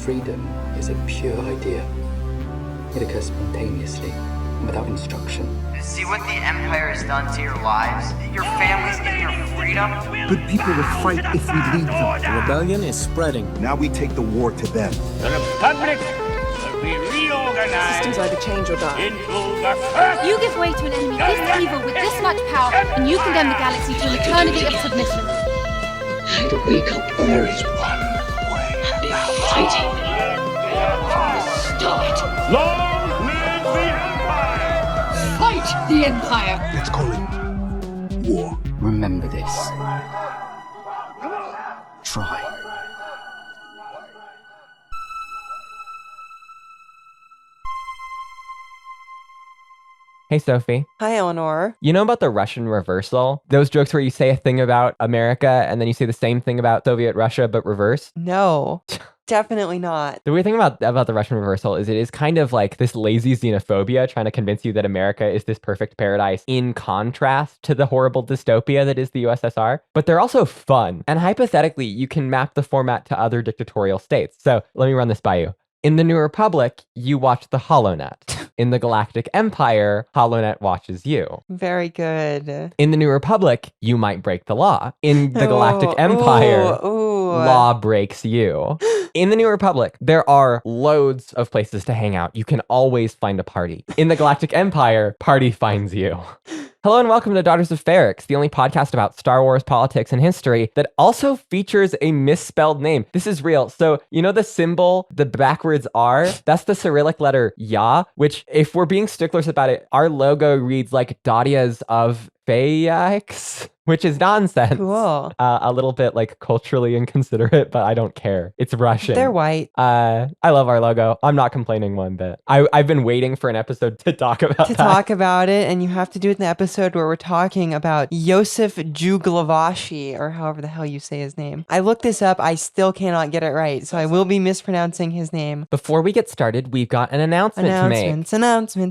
Freedom is a pure idea. It occurs spontaneously and without instruction. See what the Empire has done to your lives? Your families and your freedom? Good people will fight if we lead them. The rebellion is spreading. Now we take the war to them. The Republic will be reorganized. Systems either change or die. Into the first. You give way to an enemy this evil with this much power, and you condemn the galaxy to an eternity of submission. And wake up. There is one way. They're fighting from the start. Long live the Empire! Fight the Empire! Let's call it war. Remember this. Try. Hey, Sophie. Hi, Eleanor. You know about the Russian reversal? Those jokes where you say a thing about America and then you say the same thing about Soviet Russia, but reverse? No, definitely not. The weird thing about the Russian reversal is it is kind of like this lazy xenophobia trying to convince you that America is this perfect paradise in contrast to the horrible dystopia that is the USSR. But they're also fun. And hypothetically, you can map the format to other dictatorial states. So let me run this by you. In the New Republic, you watch the HoloNet. In the Galactic Empire, HoloNet watches you. Very good. In the New Republic, you might break the law. In the Galactic Empire, law breaks you. In the New Republic, there are loads of places to hang out. You can always find a party. In the Galactic Empire, party finds you. Hello and welcome to Daughters of Ferrix, the only podcast about Star Wars, politics, and history that also features a misspelled name. This is real. So, you know the symbol, the backwards R? That's the Cyrillic letter Ya, which, if we're being sticklers about it, our logo reads like Daughters of Ferrix, which is nonsense. Cool. A little bit like culturally inconsiderate, but I don't care. It's Russian. They're white. I love our logo. I'm not complaining one bit. I've been waiting for an episode to talk about that. Talk about it, and you have to do it in the episode where we're talking about Joseph Juglavashi, or however the hell you say his name. I looked this up. I still cannot get it right, so I will be mispronouncing his name. Before we get started, we've got an announcement to make.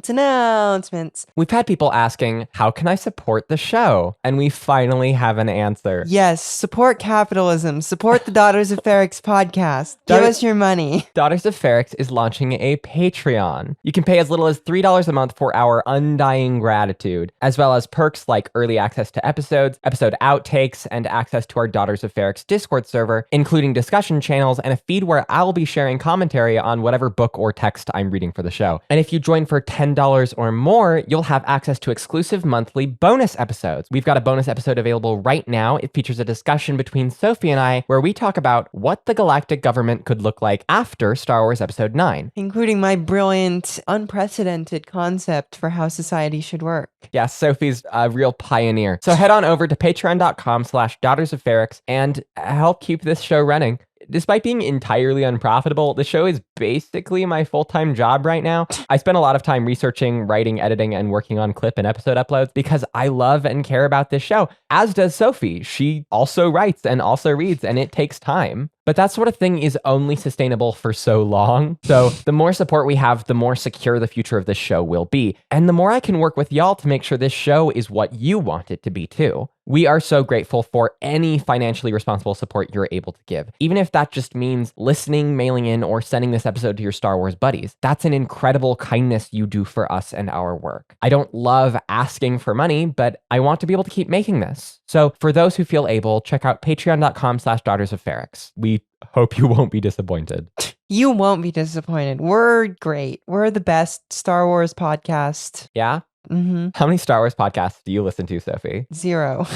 Announcements. We've had people asking, how can I support the show? And we finally have an answer. Yes, support capitalism. Support the Daughters of Ferrix podcast. Give us your money. Daughters of Ferrix is launching a Patreon. You can pay as little as $3 a month for our undying gratitude, as well as perks like early access to episodes, episode outtakes, and access to our Daughters of Ferrix Discord server, including discussion channels and a feed where I'll be sharing commentary on whatever book or text I'm reading for the show. And if you join for $10 or more, you'll have access to exclusive monthly bonus episodes. We've got a bonus episode available right now. It features a discussion between Sophie and I where we talk about what the galactic government could look like after Star Wars Episode 9. Including my brilliant, unprecedented concept for how society should work. Yeah, Sophie's a real pioneer. So head on over to patreon.com/Daughters of Ferrix and help keep this show running. Despite being entirely unprofitable, the show is basically my full-time job right now. I spend a lot of time researching, writing, editing, and working on clip and episode uploads because I love and care about this show, as does Sophie. She also writes and also reads, and it takes time. But that sort of thing is only sustainable for so long. So the more support we have, the more secure the future of this show will be. And the more I can work with y'all to make sure this show is what you want it to be too. We are so grateful for any financially responsible support you're able to give. Even if that just means listening, mailing in, or sending this episode to your Star Wars buddies. That's an incredible kindness you do for us and our work. I don't love asking for money, but I want to be able to keep making this. So for those who feel able, check out patreon.com/Daughters of Ferrix. We hope you won't be disappointed. You won't be disappointed. We're great. We're the best Star Wars podcast. Yeah? Mm-hmm. How many Star Wars podcasts do you listen to, Sophie? 0.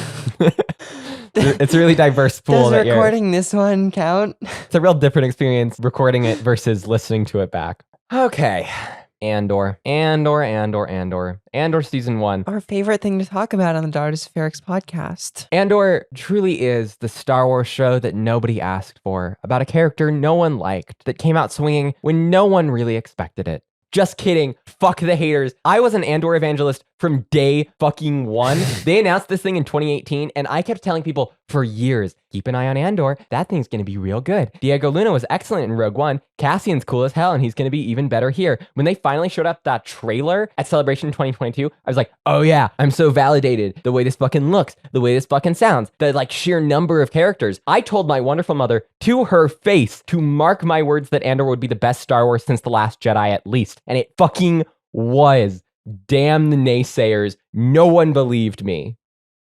It's a really diverse pool. Does recording this one count? It's a real different experience recording it versus listening to it back. Okay. Andor season 1. Our favorite thing to talk about on the Daughters of Ferrix podcast. Andor truly is the Star Wars show that nobody asked for, about a character no one liked, that came out swinging when no one really expected it. Just kidding. Fuck the haters. I was an Andor evangelist from day fucking one. They announced this thing in 2018, and I kept telling people, for years. Keep an eye on Andor. That thing's going to be real good. Diego Luna was excellent in Rogue One. Cassian's cool as hell, and he's going to be even better here. When they finally showed up that trailer at Celebration 2022, I was like, oh yeah, I'm so validated. The way this fucking looks, the way this fucking sounds, the like sheer number of characters. I told my wonderful mother to her face to mark my words that Andor would be the best Star Wars since The Last Jedi at least. And it fucking was. Damn the naysayers. No one believed me.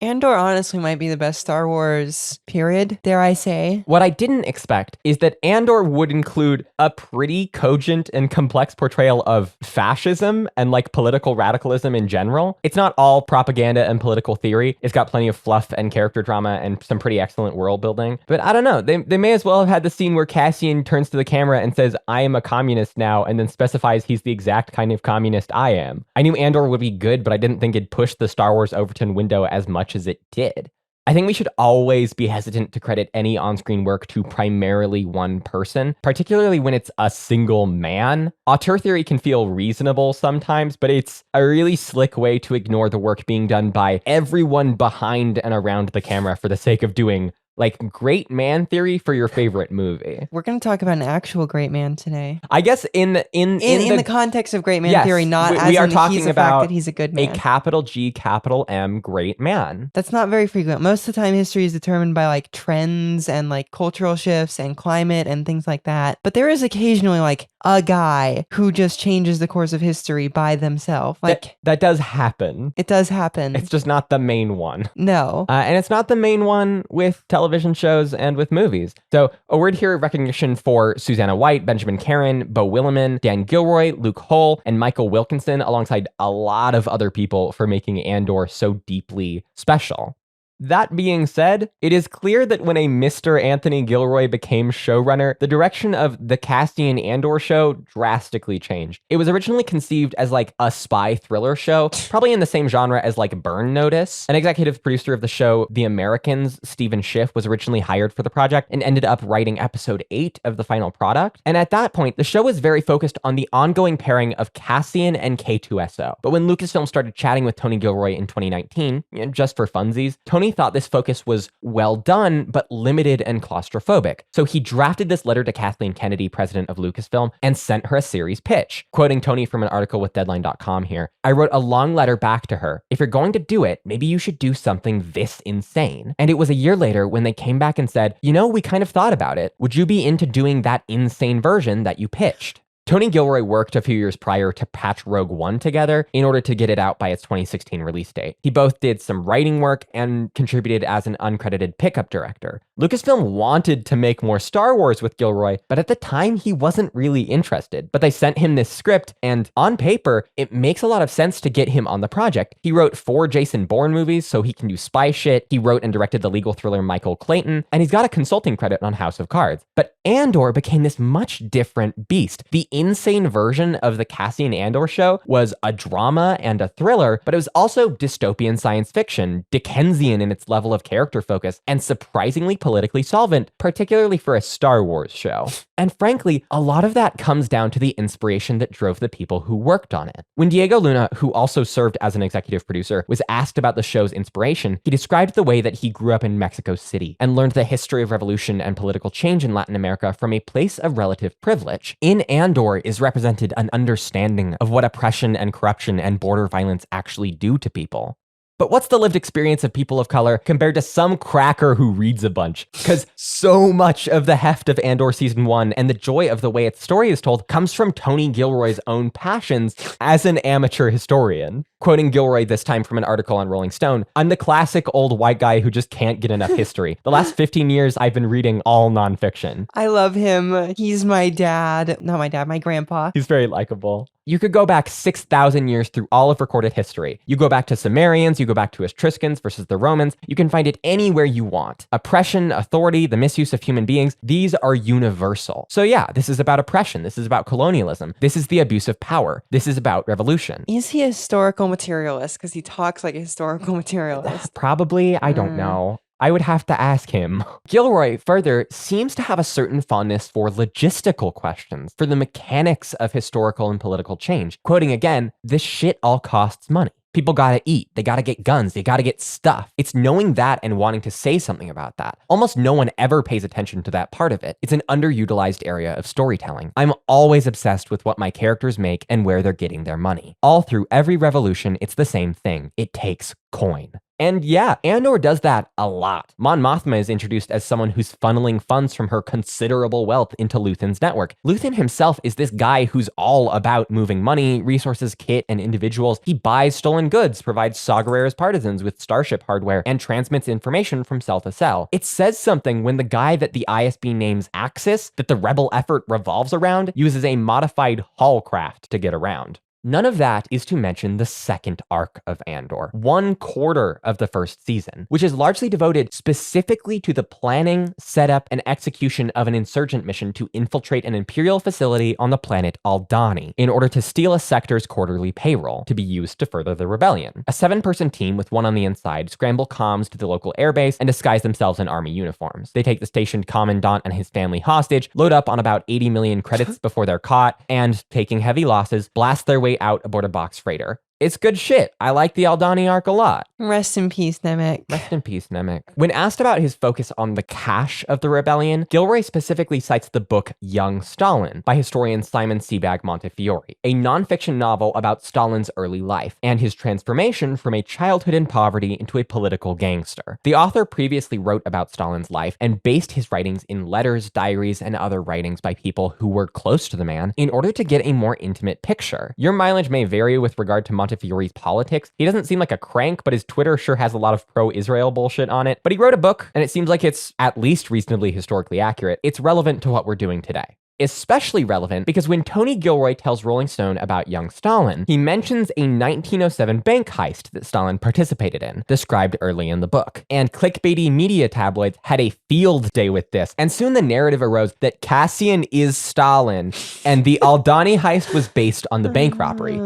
Andor honestly might be the best Star Wars, period, dare I say. What I didn't expect is that Andor would include a pretty cogent and complex portrayal of fascism and like political radicalism in general. It's not all propaganda and political theory. It's got plenty of fluff and character drama and some pretty excellent world building. But I don't know, they may as well have had the scene where Cassian turns to the camera and says, I am a communist now, and then specifies he's the exact kind of communist I am. I knew Andor would be good, but I didn't think it'd push the Star Wars Overton window as much as it did. I think we should always be hesitant to credit any on-screen work to primarily one person, particularly when it's a single man. Auteur theory can feel reasonable sometimes, but it's a really slick way to ignore the work being done by everyone behind and around the camera for the sake of doing like great man theory for your favorite movie. We're going to talk about an actual great man today. I guess in the context of great man yes, theory, not we as are in talking he's the about fact that he's a good man. A capital G, capital M great man. That's not very frequent. Most of the time, history is determined by like trends and like cultural shifts and climate and things like that. But there is occasionally like a guy who just changes the course of history by themselves. Like that does happen. It does happen. It's just not the main one. No. And it's not the main one with television shows and with movies. So a word here of recognition for Susanna White, Benjamin Caron, Beau Willimon, Dan Gilroy, Luke Hull, and Michael Wilkinson, alongside a lot of other people for making Andor so deeply special. That being said, it is clear that when a Mr. Anthony Gilroy became showrunner, the direction of the Cassian Andor show drastically changed. It was originally conceived as like a spy thriller show, probably in the same genre as like Burn Notice. An executive producer of the show, The Americans, Stephen Schiff, was originally hired for the project and ended up writing episode 8 of the final product. And at that point, the show was very focused on the ongoing pairing of Cassian and K2SO. But when Lucasfilm started chatting with Tony Gilroy in 2019, just for funsies, Tony thought this focus was well done, but limited and claustrophobic. So he drafted this letter to Kathleen Kennedy, president of Lucasfilm, and sent her a series pitch. Quoting Tony from an article with Deadline.com here, I wrote a long letter back to her. If you're going to do it, maybe you should do something this insane. And it was a year later when they came back and said, you know, we kind of thought about it. Would you be into doing that insane version that you pitched? Tony Gilroy worked a few years prior to patch Rogue One together in order to get it out by its 2016 release date. He both did some writing work and contributed as an uncredited pickup director. Lucasfilm wanted to make more Star Wars with Gilroy, but at the time he wasn't really interested. But they sent him this script, and on paper, it makes a lot of sense to get him on the project. He wrote 4 Jason Bourne movies, so he can do spy shit. He wrote and directed the legal thriller Michael Clayton, and he's got a consulting credit on House of Cards. But Andor became this much different beast. The insane version of the Cassian Andor show was a drama and a thriller, but it was also dystopian science fiction, Dickensian in its level of character focus, and surprisingly politically solvent, particularly for a Star Wars show. And frankly, a lot of that comes down to the inspiration that drove the people who worked on it. When Diego Luna, who also served as an executive producer, was asked about the show's inspiration, he described the way that he grew up in Mexico City and learned the history of revolution and political change in Latin America from a place of relative privilege. In Andor is represented an understanding of what oppression and corruption and border violence actually do to people. But what's the lived experience of people of color compared to some cracker who reads a bunch? Because so much of the heft of Andor Season 1 and the joy of the way its story is told comes from Tony Gilroy's own passions as an amateur historian. Quoting Gilroy this time from an article on Rolling Stone, I'm the classic old white guy who just can't get enough history. The last 15 years, I've been reading all nonfiction. I love him. He's my dad. Not my dad, my grandpa. He's very likable. You could go back 6,000 years through all of recorded history. You go back to Sumerians, you go back to Etruscans versus the Romans. You can find it anywhere you want. Oppression, authority, the misuse of human beings, these are universal. So yeah, this is about oppression. This is about colonialism. This is the abuse of power. This is about revolution. Is he a historical materialist? Because he talks like a historical materialist. Probably, I don't know. I would have to ask him. Gilroy, further, seems to have a certain fondness for logistical questions, for the mechanics of historical and political change. Quoting again, this shit all costs money. People gotta eat, they gotta get guns, they gotta get stuff. It's knowing that and wanting to say something about that. Almost no one ever pays attention to that part of it. It's an underutilized area of storytelling. I'm always obsessed with what my characters make and where they're getting their money. All through every revolution, it's the same thing. It takes coin. And yeah, Andor does that a lot. Mon Mothma is introduced as someone who's funneling funds from her considerable wealth into Luthen's network. Luthen himself is this guy who's all about moving money, resources, kit, and individuals. He buys stolen goods, provides Saw Gerrera's partisans with starship hardware, and transmits information from cell to cell. It says something when the guy that the ISB names Axis, that the rebel effort revolves around, uses a modified Hallcraft to get around. None of that is to mention the second arc of Andor, 1/4 of the first season, which is largely devoted specifically to the planning, setup, and execution of an insurgent mission to infiltrate an Imperial facility on the planet Aldhani in order to steal a sector's quarterly payroll to be used to further the rebellion. A 7-person team with one on the inside scramble comms to the local airbase and disguise themselves in army uniforms. They take the stationed commandant and his family hostage, load up on about 80 million credits before they're caught, and, taking heavy losses, blast their way out aboard a box freighter. It's good shit. I like the Aldhani arc a lot. Rest in peace, Nemec. Rest in peace, Nemec. When asked about his focus on the cash of the rebellion, Gilroy specifically cites the book Young Stalin by historian Simon Sebag Montefiore, a nonfiction novel about Stalin's early life and his transformation from a childhood in poverty into a political gangster. The author previously wrote about Stalin's life and based his writings in letters, diaries, and other writings by people who were close to the man in order to get a more intimate picture. Your mileage may vary with regard to Montefiore's politics. He doesn't seem like a crank, but his Twitter sure has a lot of pro-Israel bullshit on it. But he wrote a book, and it seems like it's at least reasonably historically accurate. It's relevant to what we're doing today. Especially relevant because when Tony Gilroy tells Rolling Stone about young Stalin, he mentions a 1907 bank heist that Stalin participated in, described early in the book. And clickbaity media tabloids had a field day with this, and soon the narrative arose that Cassian is Stalin, and the Aldhani heist was based on the bank robbery.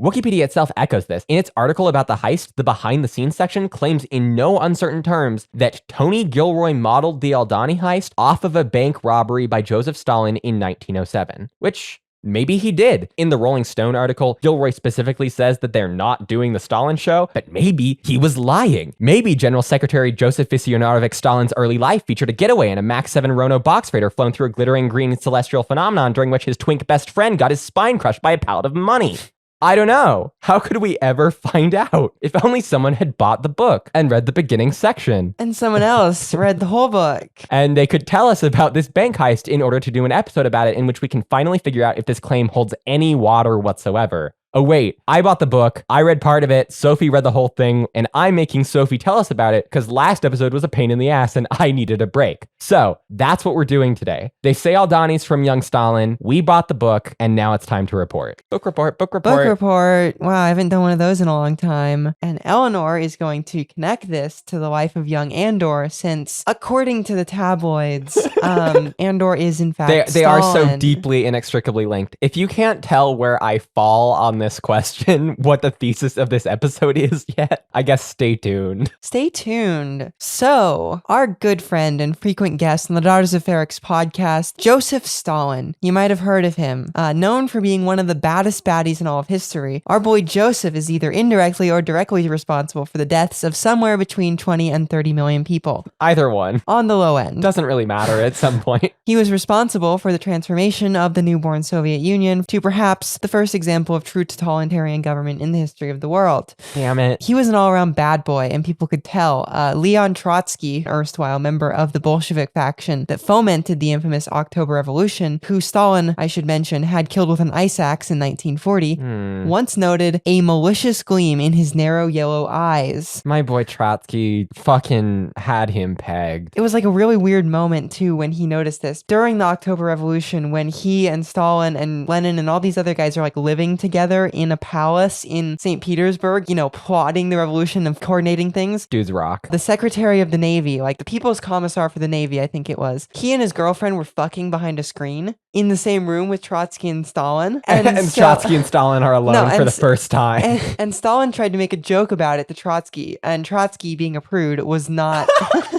Wookieepedia itself echoes this. In its article about the heist, the behind-the-scenes section claims in no uncertain terms that Tony Gilroy modeled the Aldhani heist off of a bank robbery by Joseph Stalin in 1907, which maybe he did. In the Rolling Stone article, Gilroy specifically says that they're not doing the Stalin show, but maybe he was lying. Maybe General Secretary Joseph Vissarionovich Stalin's early life featured a getaway in a Mach 7 Rono box freighter flown through a glittering green celestial phenomenon during which his twink best friend got his spine crushed by a pallet of money. I don't know. How could we ever find out? If only someone had bought the book and read the beginning section. And someone else read the whole book. And they could tell us about this bank heist in order to do an episode about it in which we can finally figure out if this claim holds any water whatsoever. Oh wait, I bought the book, I read part of it, Sophie read the whole thing, and I'm making Sophie tell us about it because last episode was a pain in the ass and I needed a break. So that's what we're doing today. They say Aldhani's from young Stalin, we bought the book, and now it's time to report. Book report, book report. Book report. Wow, I haven't done one of those in a long time. And Eleanor is going to connect this to the life of young Andor since, according to the tabloids, Andor is in fact They are so Stalin. deeply inextricably linked. If you can't tell where I fall on this question, what the thesis of this episode is yet, I guess stay tuned. Stay tuned. So, our good friend and frequent guest on the Daughters of Ferrix podcast, Joseph Stalin. You might have heard of him. Known for being one of the baddest baddies in all of history, our boy Joseph is either indirectly or directly responsible for the deaths of somewhere between 20 and 30 million people. Either one. On the low end. Doesn't really matter at some point. He was responsible for the transformation of the newborn Soviet Union to perhaps the first example of true totalitarian government in the history of the world. Damn it. He was an all-around bad boy, and people could tell. Leon Trotsky, erstwhile member of the Bolshevik faction that fomented the infamous October Revolution, who Stalin, I should mention, had killed with an ice axe in 1940, once noted a malicious gleam in his narrow yellow eyes. My boy Trotsky fucking had him pegged. It was like a really weird moment, too, when he noticed this. During the October Revolution, when he and Stalin and Lenin and all these other guys are like living together in a palace in St. Petersburg, you know, plotting the revolution and coordinating things. Dudes rock. The Secretary of the Navy, like the People's Commissar for the Navy, I think it was, he and his girlfriend were fucking behind a screen in the same room with Trotsky and Stalin. And Trotsky and Stalin are alone for the first time. And Stalin tried to make a joke about it to Trotsky, and Trotsky, being a prude, was not,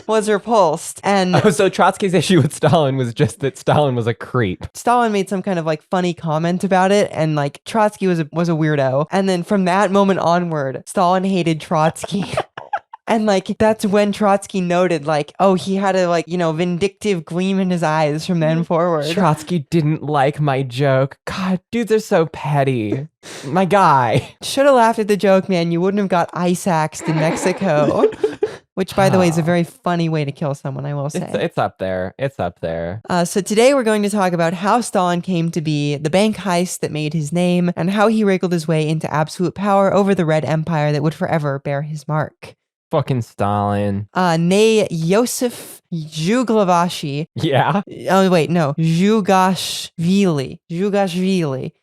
was repulsed. And so Trotsky's issue with Stalin was just that Stalin was a creep. Stalin made some kind of like funny comment about it, and like Trotsky was was a weirdo. And then from that moment onward, Stalin hated Trotsky. And like, that's when Trotsky noted, like, oh, he had a like, vindictive gleam in his eyes from then forward. Trotsky didn't like my joke. God, dudes are so petty. My guy. Should have laughed at the joke, man. You wouldn't have got ice axed in Mexico. Which, by the way, is a very funny way to kill someone, I will say. It's up there. It's up there. So today we're going to talk about how Stalin came to be, the bank heist that made his name, and how he wriggled his way into absolute power over the Red Empire that would forever bear his mark. Fucking Stalin. Nay Joseph Zhuglavashi. Yeah? Oh, wait, no. Zhugashvili.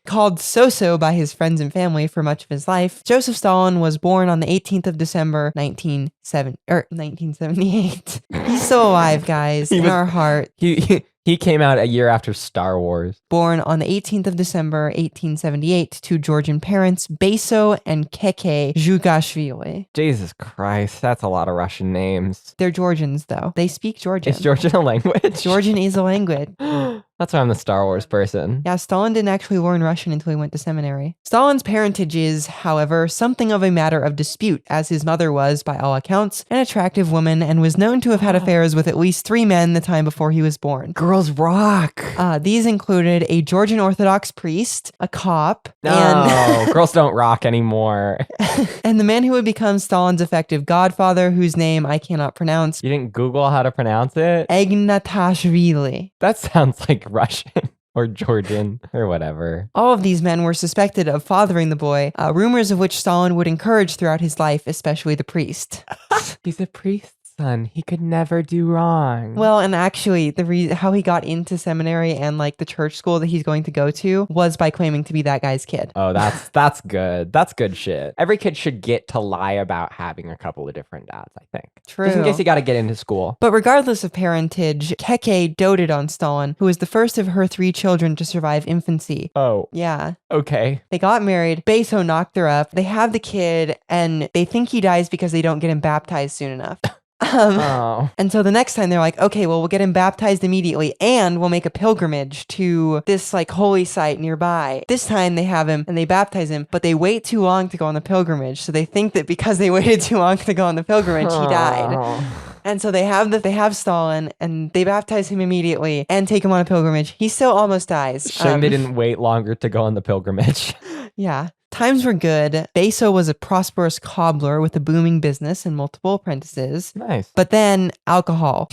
Called So-So by his friends and family for much of his life. Joseph Stalin was born on the 18th of December, 1978. He's still alive, guys, in our heart. He came out a year after Star Wars. Born on the 18th of December, 1878, to Georgian parents, Beso and Keke Zhugashvili. Jesus Christ, that's a lot of Russian names. They're Georgians, though. They speak Georgian. Is Georgian a language? Georgian is a language. That's why I'm the Star Wars person. Yeah, Stalin didn't actually learn Russian until he went to seminary. Stalin's parentage is, however, something of a matter of dispute, as his mother was, by all accounts, an attractive woman and was known to have had affairs with at least 3 men the time before he was born. Girls rock. These included a Georgian Orthodox priest, a cop, No, girls don't rock anymore. and the man who would become Stalin's effective godfather, whose name I cannot pronounce, You didn't Google how to pronounce it? Ignatashvili. That sounds like Russian or Georgian or whatever. All of these men were suspected of fathering the boy, rumors of which Stalin would encourage throughout his life, especially the priest. He's a priest's son. He could never do wrong. Well, and actually, how he got into seminary and like the church school that he's going to go to was by claiming to be that guy's kid. Oh, that's good. That's good shit. Every kid should get to lie about having a couple of different dads, I think. True. Just in case you got to get into school. But regardless of parentage, Keke doted on Stalin, who was the first of her 3 children to survive infancy. Oh, Yeah. okay. They got married. Beso knocked her up. They have the kid, and they think he dies because they don't get him baptized soon enough. And so the next time they're like, okay, well, we'll get him baptized immediately and we'll make a pilgrimage to this like holy site nearby. This time they have him and they baptize him, but they wait too long to go on the pilgrimage. So they think that because they waited too long to go on the pilgrimage, he died. And so they have Stalin and they baptize him immediately and take him on a pilgrimage. He still almost dies. Shame they didn't wait longer to go on the pilgrimage. Yeah. Times were good. Beso was a prosperous cobbler with a booming business and multiple apprentices. Nice. But then alcohol.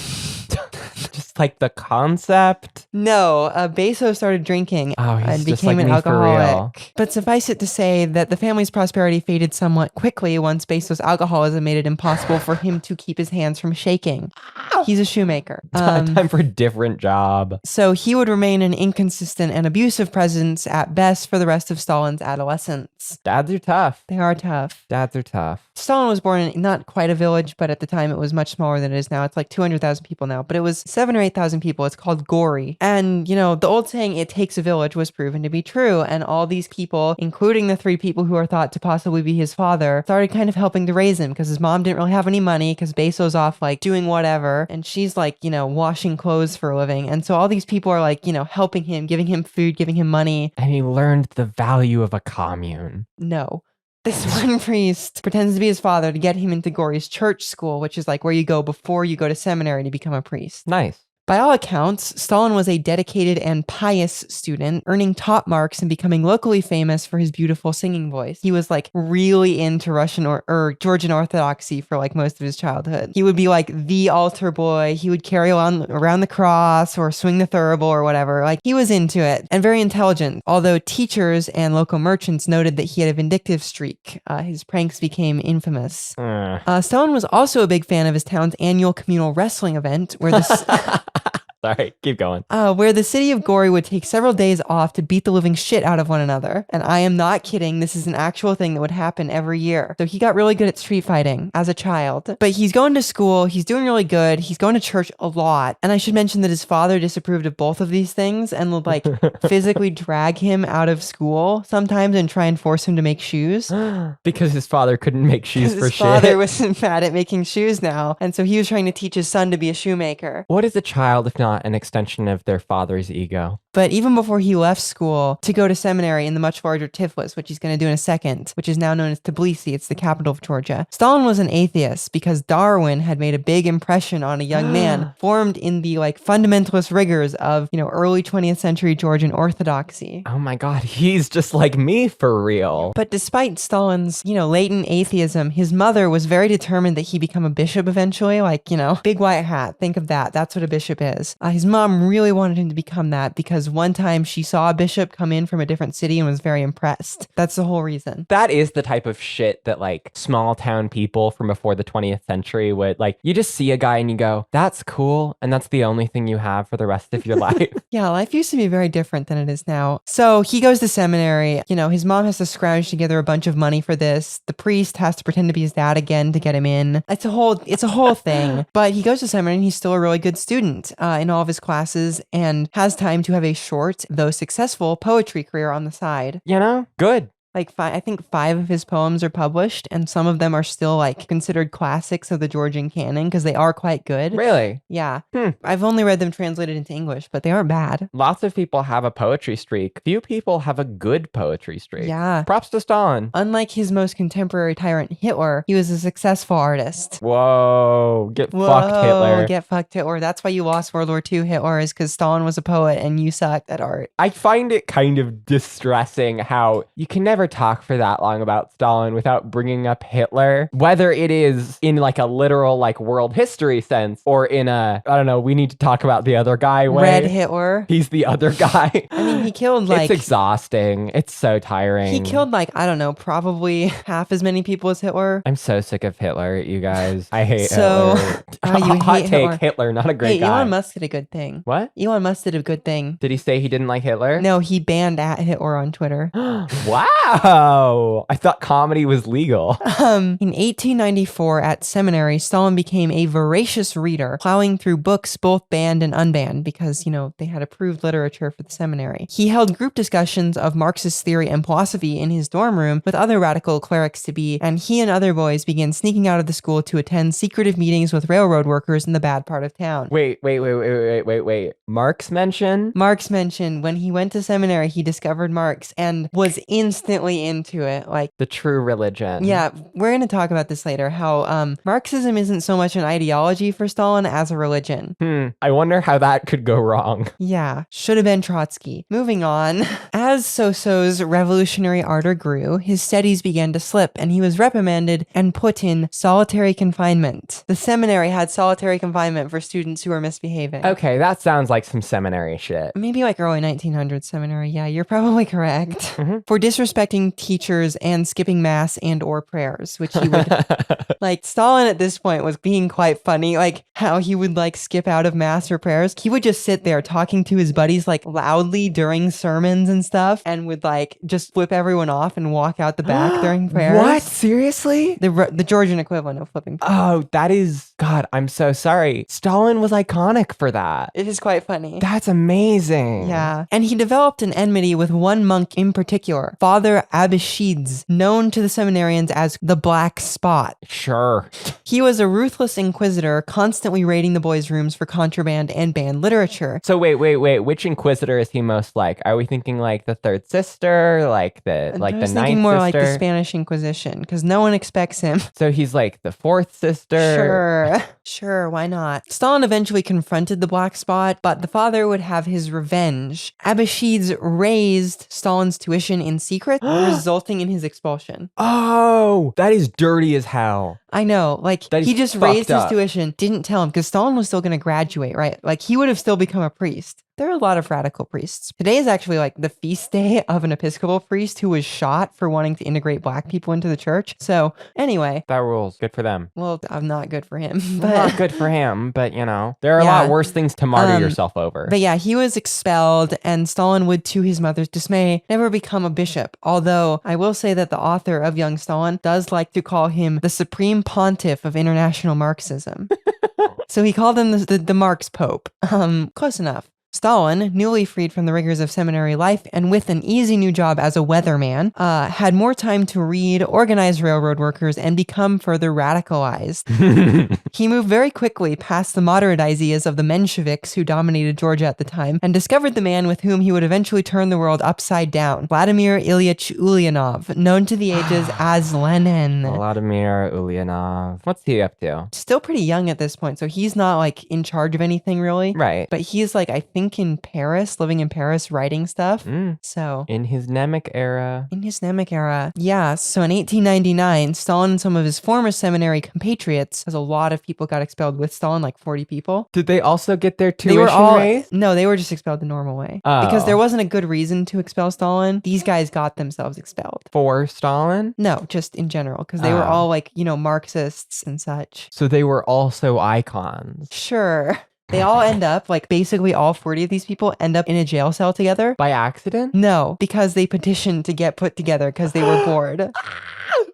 Just like the concept. No, Beso started drinking Oh, he's and just became like an me for real. alcoholic. But suffice it to say that the family's prosperity faded somewhat quickly once Beso's alcoholism made it impossible for him to keep his hands from shaking. He's a shoemaker. Time for a different job. So he would remain an inconsistent and abusive presence at best for the rest of Stalin's adolescence. Dads are tough. They are tough. Dads are tough. Stalin was born in not quite a village, but at the time it was much smaller than it is now. It's like 200,000 people now, but it was 7,000 or 8,000 people. It's called Gori. And, the old saying, it takes a village, was proven to be true. And all these people, including the 3 people who are thought to possibly be his father, started kind of helping to raise him because his mom didn't really have any money because Beso's off like doing whatever. And she's like, washing clothes for a living. And so all these people are like, helping him, giving him food, giving him money. And he learned the value of a commune. No. This one priest pretends to be his father to get him into Gori's church school, which is like where you go before you go to seminary to become a priest. Nice. By all accounts, Stalin was a dedicated and pious student, earning top marks and becoming locally famous for his beautiful singing voice. He was like really into Russian or Georgian Orthodoxy for like most of his childhood. He would be like the altar boy. He would carry on around the cross or swing the thurible or whatever. Like he was into it and very intelligent. Although teachers and local merchants noted that he had a vindictive streak. His pranks became infamous. Stalin was also a big fan of his town's annual communal wrestling event where this... Sorry, keep going. Where the city of Gori would take several days off to beat the living shit out of one another. And I am not kidding. This is an actual thing that would happen every year. So he got really good at street fighting as a child. But he's going to school. He's doing really good. He's going to church a lot. And I should mention that his father disapproved of both of these things and would like physically drag him out of school sometimes and try and force him to make shoes. Because his father couldn't make shoes for His shit. father was bad at making shoes now. And so he was trying to teach his son to be a shoemaker. What is a child if not not an extension of their father's ego. But even before he left school to go to seminary in the much larger Tiflis, which he's going to do in a second, which is now known as Tbilisi, it's the capital of Georgia, Stalin was an atheist because Darwin had made a big impression on a young man formed in the fundamentalist rigors of, early 20th century Georgian orthodoxy. Oh my God, he's just like me for real. But despite Stalin's, latent atheism, his mother was very determined that he become a bishop eventually, big white hat. Think of that. That's what a bishop is. His mom really wanted him to become that because one time she saw a bishop come in from a different city and was very impressed. That's the whole reason. That is the type of shit that small town people from before the 20th century would you just see a guy and you go, that's cool. And that's the only thing you have for the rest of your life. Yeah, life used to be very different than it is now. So he goes to seminary. His mom has to scrounge together a bunch of money for this. The priest has to pretend to be his dad again to get him in. It's a whole thing. But he goes to seminary and he's still a really good student in all of his classes and has time to have a short, though successful, poetry career on the side. Good. I think 5 of his poems are published, and some of them are still considered classics of the Georgian canon because they are quite good. Really? Yeah. I've only read them translated into English, but they aren't bad. Lots of people have a poetry streak. Few people have a good poetry streak. Yeah. Props to Stalin. Unlike his most contemporary tyrant Hitler, he was a successful artist. Whoa. Get fucked, Hitler. Get fucked, Hitler. That's why you lost World War II, Hitler, is because Stalin was a poet and you sucked at art. I find it kind of distressing how you can never talk for that long about Stalin without bringing up Hitler, whether it is in a literal world history sense or in a, I don't know, we need to talk about the other guy way. Red Hitler. He's the other guy. I mean, he killed it's exhausting. It's so tiring. He killed I don't know, probably half as many people as Hitler. I'm so sick of Hitler, you guys. I hate Hitler. You hot hate take, Hitler, not a great guy. Elon Musk did a good thing. What? Elon Musk did a good thing. Did he say he didn't like Hitler? No, he banned at Hitler on Twitter. Wow. I thought comedy was legal. In 1894 at seminary, Stalin became a voracious reader, plowing through books both banned and unbanned because, they had approved literature for the seminary. He held group discussions of Marxist theory and philosophy in his dorm room with other radical clerics-to-be, and he and other boys began sneaking out of the school to attend secretive meetings with railroad workers in the bad part of town. Wait. Marx mention? Marx mentioned when he went to seminary, he discovered Marx and was instantly into it. The true religion. Yeah, we're going to talk about this later, how Marxism isn't so much an ideology for Stalin as a religion. I wonder how that could go wrong. Yeah, should have been Trotsky. Moving on. As Soso's revolutionary ardor grew, his studies began to slip, and he was reprimanded and put in solitary confinement. The seminary had solitary confinement for students who were misbehaving. Okay, that sounds like some seminary shit. Maybe early 1900s seminary. Yeah, you're probably correct. For disrespecting teachers and skipping mass and or prayers, which he would Stalin at this point was being quite funny, how he would skip out of mass or prayers. He would just sit there talking to his buddies loudly during sermons and stuff and would just flip everyone off and walk out the back during prayers. What? Seriously? The Georgian equivalent of flipping. Oh, that is, God, I'm so sorry. Stalin was iconic for that. It is quite funny. That's amazing. Yeah. And he developed an enmity with one monk in particular, Father Abishids, known to the seminarians as the Black Spot. Sure. He was a ruthless inquisitor, constantly raiding the boys' rooms for contraband and banned literature. So wait. Which inquisitor is he most like? Are we thinking the Third Sister, the Ninth Sister? I was thinking more like the Spanish Inquisition, because no one expects him. So he's the Fourth Sister? Sure, why not? Stalin eventually confronted the Black Spot, but the father would have his revenge. Abishids raised Stalin's tuition in secret, resulting in his expulsion. Oh, that is dirty as hell. I know, he just raised his tuition, didn't tell him, because Stalin was still going to graduate, right? He would have still become a priest. There are a lot of radical priests. Today is actually the feast day of an Episcopal priest who was shot for wanting to integrate black people into the church. So anyway. That rules. Good for them. Well, I'm not good for him. But not good for him, but there are a lot worse things to martyr yourself over. But yeah, he was expelled, and Stalin would, to his mother's dismay, never become a bishop. Although I will say that the author of Young Stalin does like to call him the supreme pontiff of international Marxism. So he called him the Marx Pope. Close enough. Stalin, newly freed from the rigors of seminary life and with an easy new job as a weatherman, had more time to read, organize railroad workers, and become further radicalized. He moved very quickly past the moderate ideas of the Mensheviks who dominated Georgia at the time and discovered the man with whom he would eventually turn the world upside down, Vladimir Ilyich Ulyanov, known to the ages as Lenin. Vladimir Ulyanov. What's he up to? Still pretty young at this point, so he's not like in charge of anything really. Right. But he's like, I think in Paris, living in Paris, writing stuff. So In his Nemec era. in his Nemec era. Yeah, so in 1899, Stalin and some of his former seminary compatriots, because a lot of people got expelled with Stalin, like 40 people. Did they also get their They were tuition all raised? no, they were just expelled the normal way Oh. because there wasn't a good reason to expel Stalin. These guys got themselves expelled. For Stalin? No, just in general because they were Oh. all like, you know, Marxists and such. So they were also icons. Sure. They all end up, like basically all 40 of these people end up in a jail cell together. By accident? No, because they petitioned to get put together because they were bored.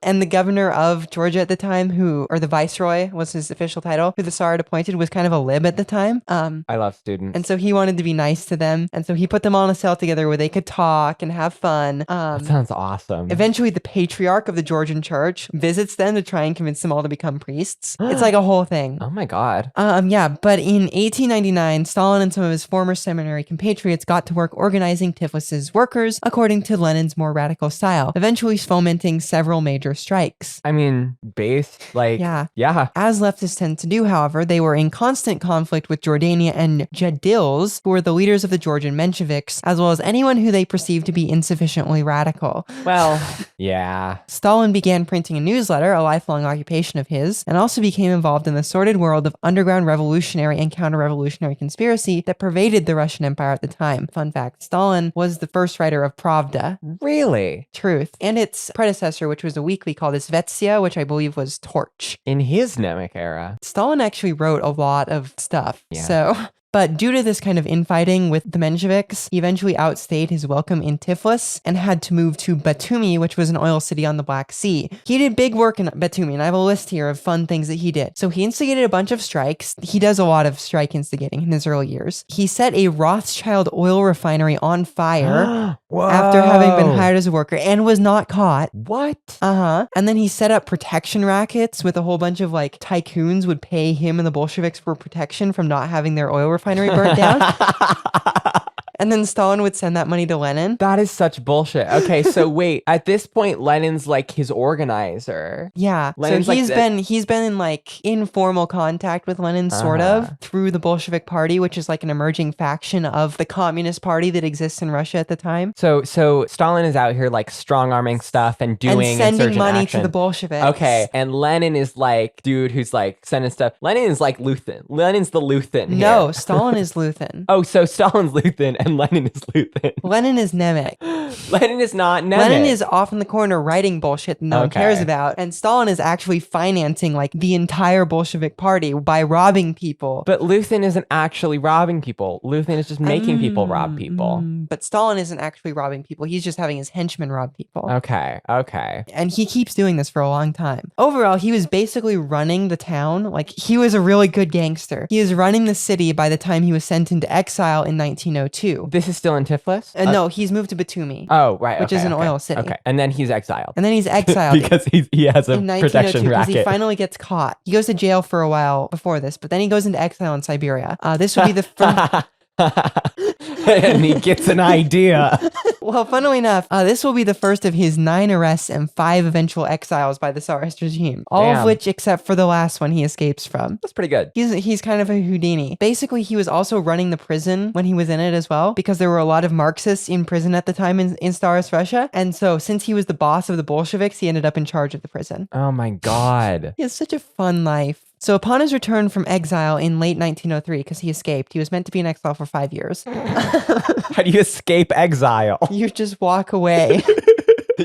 And the governor of Georgia at the time, or the viceroy was his official title, who the Tsar had appointed, was kind of a lib at the time. I love students. And so he wanted to be nice to them. And so he put them all in a cell together where they could talk and have fun. That sounds awesome. Eventually, the patriarch of the Georgian church visits them to try and convince them all to become priests. It's like a whole thing. Oh my God. Yeah, but in 1899, Stalin and some of his former seminary compatriots got to work organizing Tiflis's workers according to Lenin's more radical style, eventually fomenting several major strikes. I mean, based, like, Yeah. yeah. As leftists tend to do, however, they were in constant conflict with Jordania and Jadils, who were the leaders of the Georgian Mensheviks, as well as anyone who they perceived to be insufficiently radical. Well, yeah. Stalin began printing a newsletter, a lifelong occupation of his, and also became involved in the sordid world of underground revolutionary and counter-revolutionary conspiracy that pervaded the Russian Empire at the time. Fun fact, Stalin was the first writer of Pravda, Really? Truth, and its predecessor, which was a weekly called Izvestia, which I believe was Torch. In his Nemec era. Stalin actually wrote a lot of stuff. Yeah. So, but due to this kind of infighting with the Mensheviks, he eventually outstayed his welcome in Tiflis and had to move to Batumi, which was an oil city on the Black Sea. He did big work in Batumi, and I have a list here of fun things that he did. So he instigated a bunch of strikes. He does a lot of strike instigating in his early years. He set a Rothschild oil refinery on fire after having been hired as a worker and was not caught. What? And then he set up protection rackets with a whole bunch of like tycoons would pay him and the Bolsheviks for protection from not having their oil refinery burnt down. And then Stalin would send that money to Lenin. That is such bullshit. Okay, so wait. At this point, Lenin's like his organizer. Yeah. Lenin's so like he's been in like informal contact with Lenin sort of through the Bolshevik Party, which is like an emerging faction of the Communist Party that exists in Russia at the time. So Stalin is out here like strong-arming stuff and doing and sending insurgent money action. to the Bolsheviks. Okay, and Lenin is like dude who's like sending stuff. Lenin is like Luthen. Lenin's the Luthen here. No, Stalin is Luthen. Oh, so Stalin's Luthen and Lenin is Luthen. Lenin is Nemec. Lenin is not Nemec. Lenin is off in the corner writing bullshit that no one cares Okay. about. And Stalin is actually financing like the entire Bolshevik party by robbing people. But Luthen isn't actually robbing people. Luthen is just making people rob people. But Stalin isn't actually robbing people. He's just having his henchmen rob people. Okay. And he keeps doing this for a long time. Overall, he was basically running the town. Like, he was a really good gangster. He was running the city by the time he was sent into exile in 1902. This is still in Tiflis? No, he's moved to Batumi. Oh, right. Which is an oil city. Okay. And then he's exiled. And then he's exiled. because he has a in 1902 protection because he racket. finally gets caught. He goes to jail for a while before this, but then he goes into exile in Siberia. This would be the first... and he gets an idea. Well, funnily enough, this will be the first of his 9 arrests and 5 eventual exiles by the Tsarist regime. All of Damn. which, except for the last one, he escapes from. That's pretty good. He's kind of a Houdini. Basically, he was also running the prison when he was in it as well, because there were a lot of Marxists in prison at the time in Tsarist Russia. And so, since he was the boss of the Bolsheviks, he ended up in charge of the prison. Oh my God. He has such a fun life. So upon his return from exile in late 1903, because he escaped, he was meant to be in exile for 5 years. How do you escape exile? You just walk away.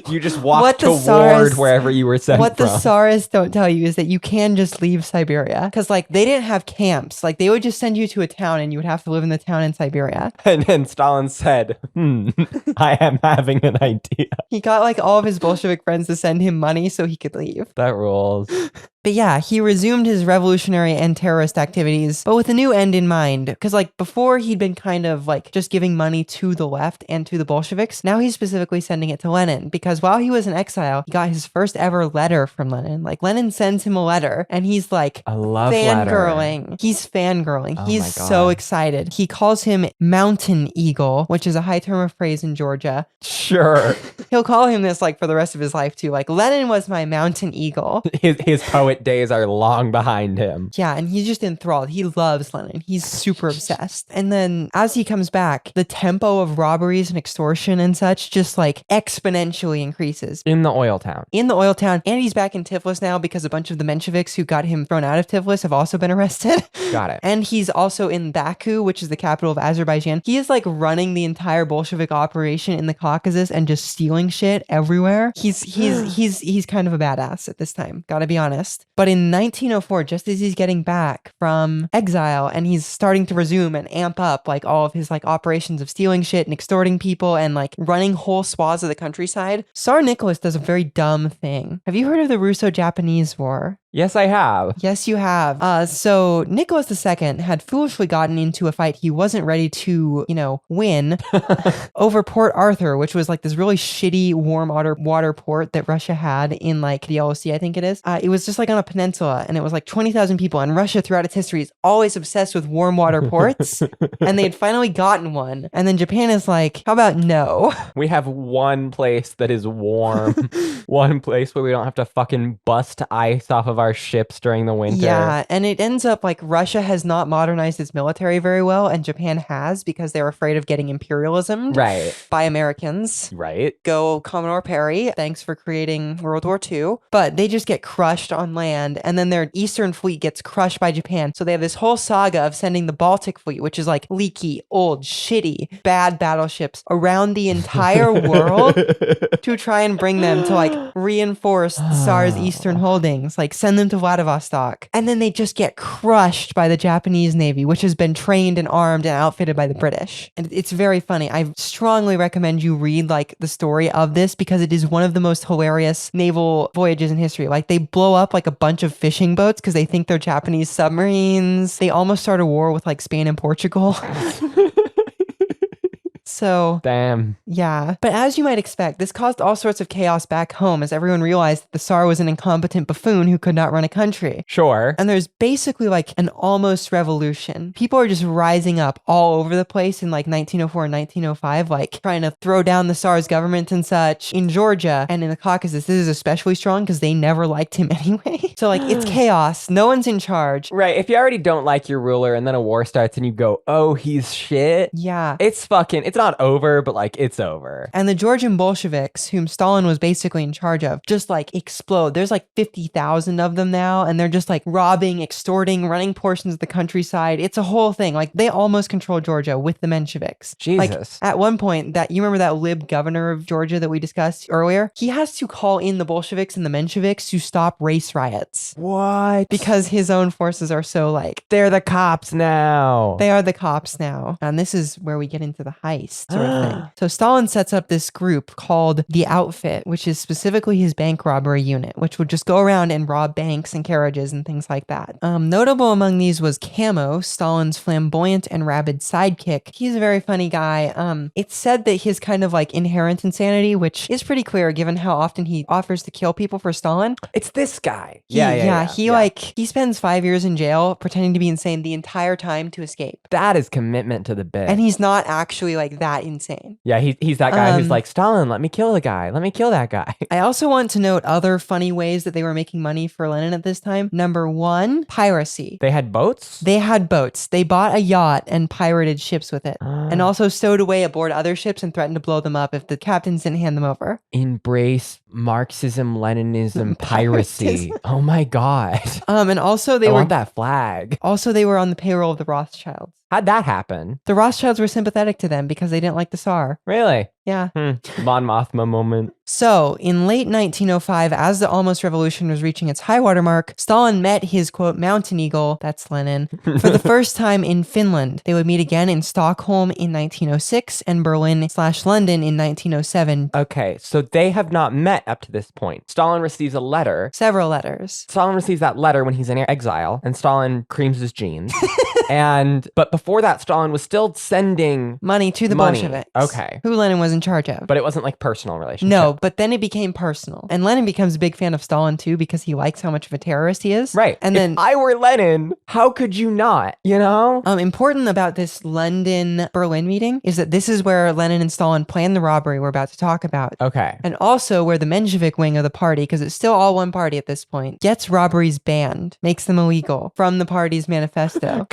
You just walk What the toward Tsars- wherever you were sent What the from. Tsarists don't tell you is that you can just leave Siberia. Because, like, they didn't have camps. Like, they would just send you to a town and you would have to live in the town in Siberia. And then Stalin said, I am having an idea. He got, like, all of his Bolshevik friends to send him money so he could leave. That rules. But yeah, he resumed his revolutionary and terrorist activities, but with a new end in mind. Because like before he'd been kind of like just giving money to the left and to the Bolsheviks. Now he's specifically sending it to Lenin, because while he was in exile, he got his first ever letter from Lenin. Like Lenin sends him a letter and he's like A love fangirling. letter. He's fangirling. Oh He's my so God. excited. He calls him Mountain Eagle, which is a high term of praise in Georgia. Sure. He'll call him this like for the rest of his life too. Like Lenin was my Mountain Eagle. His poet days are long behind him. Yeah, and he's just enthralled. He loves Lenin. He's super obsessed. And then as he comes back, the tempo of robberies and extortion and such just like exponentially increases. In the oil town. In the oil town, and he's back in Tiflis now because a bunch of the Mensheviks who got him thrown out of Tiflis have also been arrested. Got it. And he's also in Baku, which is the capital of Azerbaijan. He is like running the entire Bolshevik operation in the Caucasus and just stealing shit everywhere. He's kind of a badass at this time, gotta be honest. But in 1904, just as he's getting back from exile and he's starting to resume and amp up like all of his like operations of stealing shit and extorting people and like running whole swaths of the countryside, Tsar Nicholas does a very dumb thing. Have you heard of the Russo-Japanese War? Yes, I have. Yes, you have. So Nicholas II had foolishly gotten into a fight he wasn't ready to, win over Port Arthur, which was like this really shitty warm water port that Russia had in like the Yellow Sea, I think it is. It was just like on a peninsula and it was like 20,000 people, and Russia throughout its history is always obsessed with warm water ports and they had finally gotten one. And then Japan is like, how about no? We have one place that is warm. One place where we don't have to fucking bust ice off of our ships during the winter. Yeah, and it ends up like Russia has not modernized its military very well, and Japan has because they're afraid of getting imperialism by Americans. Right. Go Commodore Perry. Thanks for creating World War II. But they just get crushed on land, and then their eastern fleet gets crushed by Japan. So they have this whole saga of sending the Baltic fleet, which is like leaky, old, shitty, bad battleships around the entire world to try and bring them to like reinforce the Tsar's eastern holdings, like send them to Vladivostok. And then they just get crushed by the Japanese Navy, which has been trained and armed and outfitted by the British. And it's very funny. I strongly recommend you read like the story of this because it is one of the most hilarious naval voyages in history. Like they blow up like a bunch of fishing boats because they think they're Japanese submarines. They almost start a war with like Spain and Portugal. So, damn. Yeah. But as you might expect, this caused all sorts of chaos back home as everyone realized that the Tsar was an incompetent buffoon who could not run a country. Sure. And there's basically like an almost revolution. People are just rising up all over the place in like 1904 and 1905, like trying to throw down the Tsar's government and such. In Georgia and in the Caucasus, this is especially strong because they never liked him anyway. So like it's chaos. No one's in charge. Right. If you already don't like your ruler and then a war starts and you go, oh, he's shit. Yeah. It's not over, but like it's over. And the Georgian Bolsheviks, whom Stalin was basically in charge of, just like explode. There's like 50,000 of them now, and they're just like robbing, extorting, running portions of the countryside. It's a whole thing. Like they almost control Georgia with the Mensheviks. Jesus. Like at one point, that you remember that lib governor of Georgia that we discussed earlier? He has to call in the Bolsheviks and the Mensheviks to stop race riots. What? Because his own forces are so like, they're the cops now. They are the cops now. And this is where we get into the heist sort of thing. So Stalin sets up this group called the Outfit, which is specifically his bank robbery unit, which would just go around and rob banks and carriages and things like that. Notable among these was Camo, Stalin's flamboyant and rabid sidekick. He's a very funny guy. It's said that his kind of like inherent insanity, which is pretty clear given how often he offers to kill people for Stalin. It's this guy. He spends 5 years in jail pretending to be insane the entire time to escape. That is commitment to the bit. And he's not actually like that insane. Yeah, he's that guy who's like, Stalin, let me kill the guy. Let me kill that guy. I also want to note other funny ways that they were making money for Lenin at this time. Number one, piracy. They had boats? They had boats. They bought a yacht and pirated ships with it. And also stowed away aboard other ships and threatened to blow them up if the captains didn't hand them over. Embrace Marxism, Leninism, piracy. Oh my God. And also they I were want that flag. Also, they were on the payroll of the Rothschilds. How'd that happen? The Rothschilds were sympathetic to them because they didn't like the Tsar. Really? Yeah. Mon Mothma moment. So, in late 1905, as the almost revolution was reaching its high water mark, Stalin met his, quote, mountain eagle, that's Lenin, for the first time in Finland. They would meet again in Stockholm in 1906 and Berlin/London in 1907. Okay, so they have not met up to this point. Stalin receives a letter. Several letters. Stalin receives that letter when he's in exile, and Stalin creams his jeans. But before that, Stalin was still sending money to the Bolsheviks. Okay. Who Lenin was in charge of. But it wasn't like personal relationship. No, but then it became personal. And Lenin becomes a big fan of Stalin too because he likes how much of a terrorist he is. Right. And if I were Lenin, how could you not, you know? Important about this London-Berlin meeting is that this is where Lenin and Stalin planned the robbery we're about to talk about. Okay. And also where the Menshevik wing of the party, because it's still all one party at this point, gets robberies banned, makes them illegal from the party's manifesto.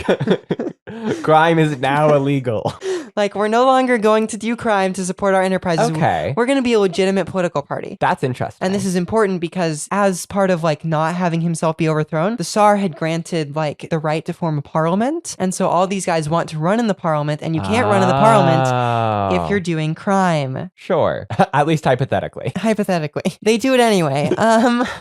Crime is now illegal. Like, we're no longer going to do crime to support our enterprises. Okay. We're going to be a legitimate political party. That's interesting. And this is important because as part of like not having himself be overthrown, the Tsar had granted like the right to form a parliament. And so all these guys want to run in the parliament, and you can't run in the parliament if you're doing crime. Sure. At least hypothetically. Hypothetically. They do it anyway.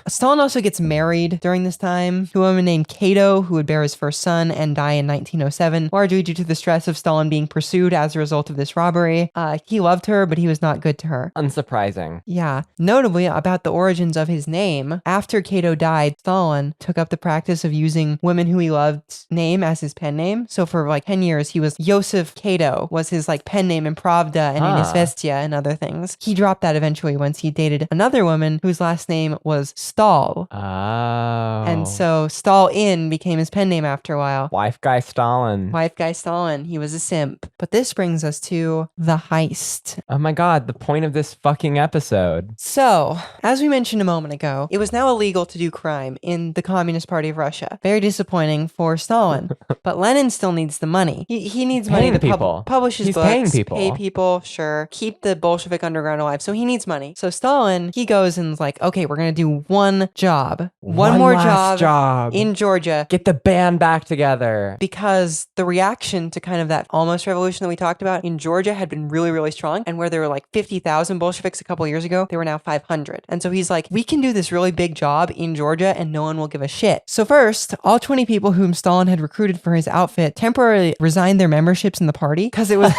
Stalin also gets married during this time to a woman named Cato, who would bear his first son and die in 1907, largely due to the stress of Stalin being pursued as a result of this robbery. He loved her, but he was not good to her. Unsurprising. Yeah. Notably, about the origins of his name, after Cato died, Stalin took up the practice of using women who he loved's name as his pen name. So for like 10 years, he was Joseph Cato, was his like pen name in Pravda and in Izvestia and other things. He dropped that eventually once he dated another woman whose last name was Stahl. Oh. And so Stalin became his pen name after a while. Wife guy Stalin. Wife guy Stalin. He was a simp. But this brings us to the heist. Oh my God, the point of this fucking episode. So, as we mentioned a moment ago, it was now illegal to do crime in the Communist Party of Russia. Very disappointing for Stalin. But Lenin still needs the money. He needs money to publish his books, paying people. pay people, sure, keep the Bolshevik underground alive. So he needs money. So Stalin, he goes and is like, okay, we're going to do one job. One more job in Georgia. Get the band back together. Because the reaction to kind of that almost revolution that we talked about in Georgia had been really, really strong. And where there were like 50,000 Bolsheviks a couple years ago, there were now 500. And so he's like, we can do this really big job in Georgia and no one will give a shit. So first, all 20 people whom Stalin had recruited for his outfit temporarily resigned their memberships in the party because it was...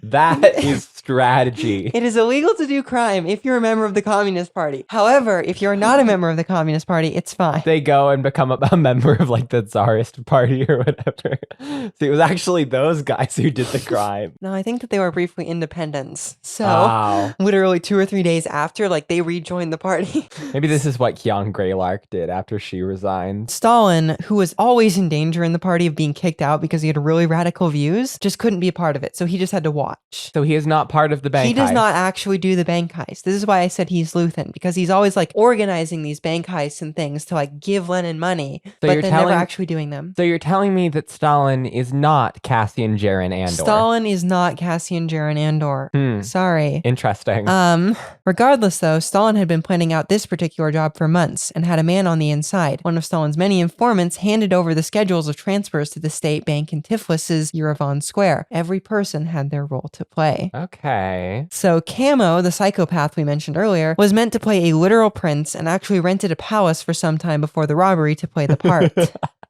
That is strategy. It is illegal to do crime if you're a member of the Communist Party. However, if you're not a member of the Communist Party, it's fine. They go and become a member of like the Tsarist party or whatever. So it was actually those guys who did the crime. No, I think that they were briefly independents. So literally 2 or 3 days after, like they rejoined the party. Maybe this is what Kyon Greylark did after she resigned. Stalin, who was always in danger in the party of being kicked out because he had really radical views, just couldn't be a part of it. So he just had to watch. So he is not part of the bank heist. He does not actually do the bank heist. This is why I said he's Luthen, because he's always like organizing these bank heists and things to like give Lenin money, but then never actually doing them. So you're telling me that Stalin is not Cassian Jaren Andor. Stalin is not Cassian Jaren Andor. Sorry. Interesting. Regardless though, Stalin had been planning out this particular job for months and had a man on the inside. One of Stalin's many informants handed over the schedules of transfers to the state bank in Tiflis's Yerevan Square. Every person had their role to play. Okay. So Camo, the psychopath we mentioned earlier, was meant to play a literal prince and actually rented a palace for some time before the robbery to play the part.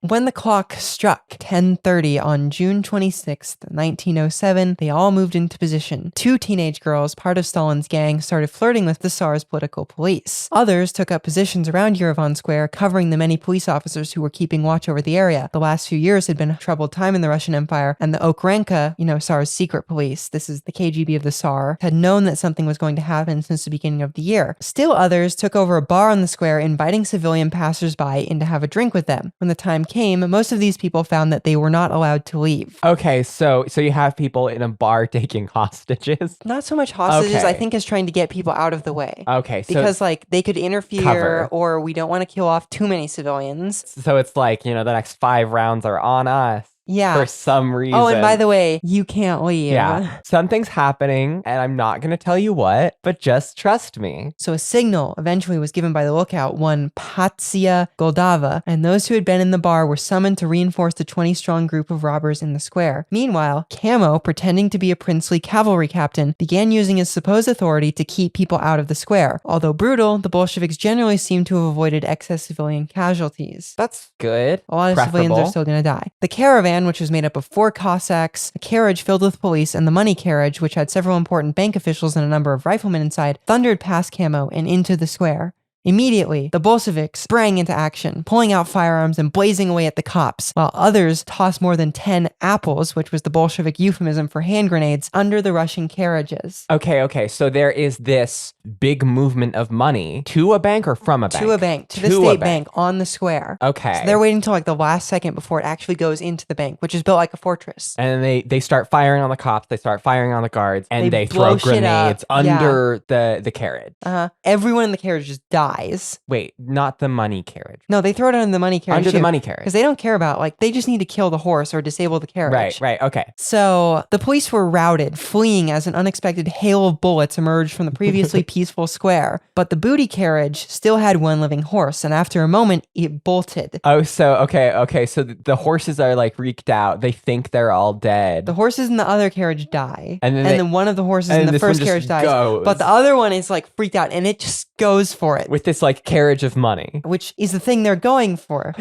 When the clock struck 10:30 on June 26th, 1907, they all moved into position. 2 teenage girls, part of Stalin's gang, started flirting with the Tsar's political police. Others took up positions around Yerevan Square, covering the many police officers who were keeping watch over the area. The last few years had been a troubled time in the Russian Empire, and the Okrenka, Tsar's secret police, this is the KGB of the Tsar, had known that something was going to happen since the beginning of the year. Still others took over a bar on the square, inviting civilian passersby in to have a drink with them. When the time came, most of these people found that they were not allowed to leave. Okay, so you have people in a bar taking hostages? Not so much hostages, okay. I think is trying to get people out of the way. Okay, so because like they could interfere cover. Or we don't want to kill off too many civilians. So it's like, the next 5 rounds are on us. Yeah. for some reason. Oh, and by the way, you can't leave. yeah, something's happening, and I'm not going to tell you what, but just trust me. So a signal eventually was given by the lookout, one Patsia Goldava, and those who had been in the bar were summoned to reinforce the 20-strong group of robbers in the square. Meanwhile, Camo, pretending to be a princely cavalry captain, began using his supposed authority to keep people out of the square. Although brutal, the Bolsheviks generally seem to have avoided excess civilian casualties. That's good. A lot of civilians are still going to die. The caravan, which was made up of 4 Cossacks, a carriage filled with police, and the money carriage, which had several important bank officials and a number of riflemen inside, thundered past Camo and into the square. Immediately, the Bolsheviks sprang into action, pulling out firearms and blazing away at the cops, while others tossed more than 10 apples, which was the Bolshevik euphemism for hand grenades, under the Russian carriages. Okay, so there is this big movement of money to a bank or from a bank? To a bank, to the state bank on the square. Okay. So they're waiting until like the last second before it actually goes into the bank, which is built like a fortress. And they start firing on the cops, they start firing on the guards, and they blow throw shit up. grenades under the carriage. Everyone in the carriage just dies. Wait, not the money carriage. No, they throw it under the money carriage. Under the money carriage. Because they don't care about, like, they just need to kill the horse or disable the carriage. Right, okay. So the police were routed, fleeing as an unexpected hail of bullets emerged from the previously peaceful square. But the booty carriage still had one living horse, and after a moment, it bolted. Oh, so, okay, so the horses are, like, freaked out. They think they're all dead. The horses in the other carriage die. And then one of the horses in the first carriage dies. But the other one is, like, freaked out, and it just goes for it. With this, like, carriage of money. Which is the thing they're going for.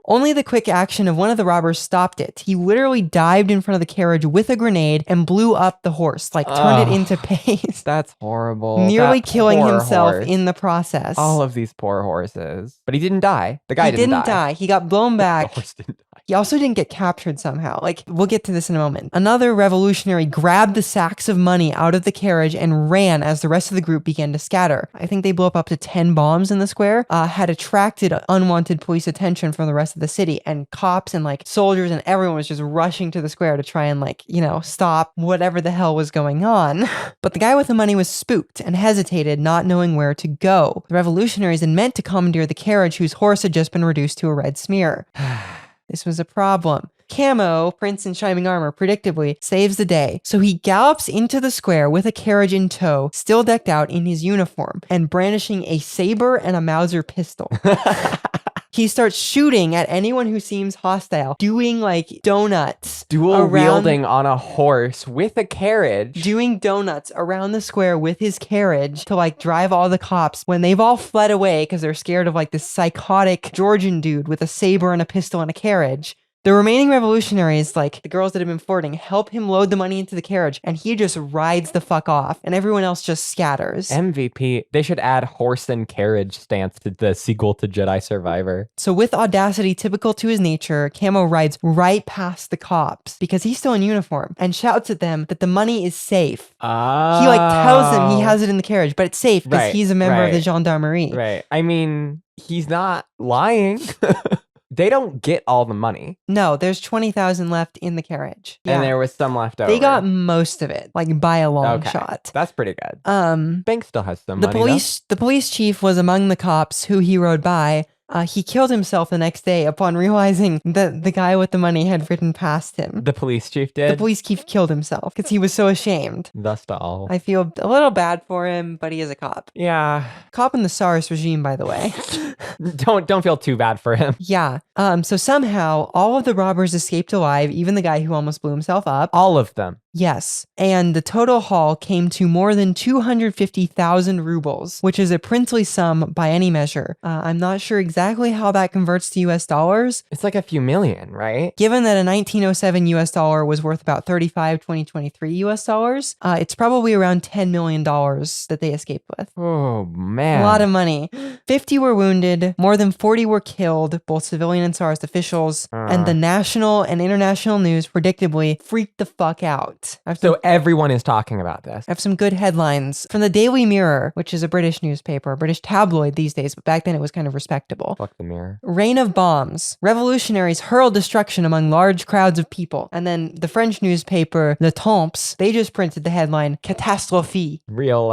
Only the quick action of one of the robbers stopped it. He literally dived in front of the carriage with a grenade and blew up the horse, like turned it into paste. That's horrible. Nearly killing himself horse. in the process. All of these poor horses. But he didn't die. The guy didn't die. He got blown back. The horse didn't die. He also didn't get captured somehow. Like, we'll get to this in a moment. Another revolutionary grabbed the sacks of money out of the carriage and ran as the rest of the group began to scatter. I think they blew up to 10 bombs in the square, had attracted unwanted police attention from the rest of the city, and cops and like soldiers and everyone was just rushing to the square to try and like, stop whatever the hell was going on. But the guy with the money was spooked and hesitated, not knowing where to go. The revolutionaries had meant to commandeer the carriage whose horse had just been reduced to a red smear. This was a problem. Camo, Prince in shining armor, predictably saves the day. So he gallops into the square with a carriage in tow, still decked out in his uniform, and brandishing a saber and a Mauser pistol. He starts shooting at anyone who seems hostile, doing like donuts. Dual wielding on a horse with a carriage. Doing donuts around the square with his carriage to like drive all the cops when they've all fled away because they're scared of like this psychotic Georgian dude with a saber and a pistol and a carriage. The remaining revolutionaries, like the girls that have been flirting, help him load the money into the carriage, and he just rides the fuck off, and everyone else just scatters. MVP. They should add horse and carriage stance to the sequel to Jedi Survivor. So with audacity typical to his nature, Camo rides right past the cops, because he's still in uniform, and shouts at them that the money is safe. Oh. He like tells them he has it in the carriage, but it's safe because he's a member of the gendarmerie. Right. I mean, he's not lying. They don't get all the money. No, there's 20,000 left in the carriage. And there was some left over. They got most of it, like by a long shot. That's pretty good. Bank still has some money. The police chief was among the cops who he rode by. He killed himself the next day upon realizing that the guy with the money had ridden past him. The police chief did? The police chief killed himself because he was so ashamed. Thus to all. I feel a little bad for him, but he is a cop. Yeah. Cop in the SARS regime, by the way. Don't feel too bad for him. Yeah. So somehow all of the robbers escaped alive, even the guy who almost blew himself up. All of them. Yes. And the total haul came to more than 250,000 rubles, which is a princely sum by any measure. I'm not sure exactly how that converts to US dollars. It's like a few million, right? Given that a 1907 US dollar was worth about 2023 US dollars, it's probably around $10 million that they escaped with. Oh, man. A lot of money. 50 were wounded, more than 40 were killed, both civilian and SARS officials, and the national and international news predictably freaked the fuck out. fact. So everyone is talking about this. I have some good headlines from the Daily Mirror, which is a British newspaper, a British tabloid these days, but back then it was kind of respectable. Fuck the Mirror. Rain of bombs. Revolutionaries hurl destruction among large crowds of people. And then the French newspaper, Le Temps, they just printed the headline, Catastrophe. Real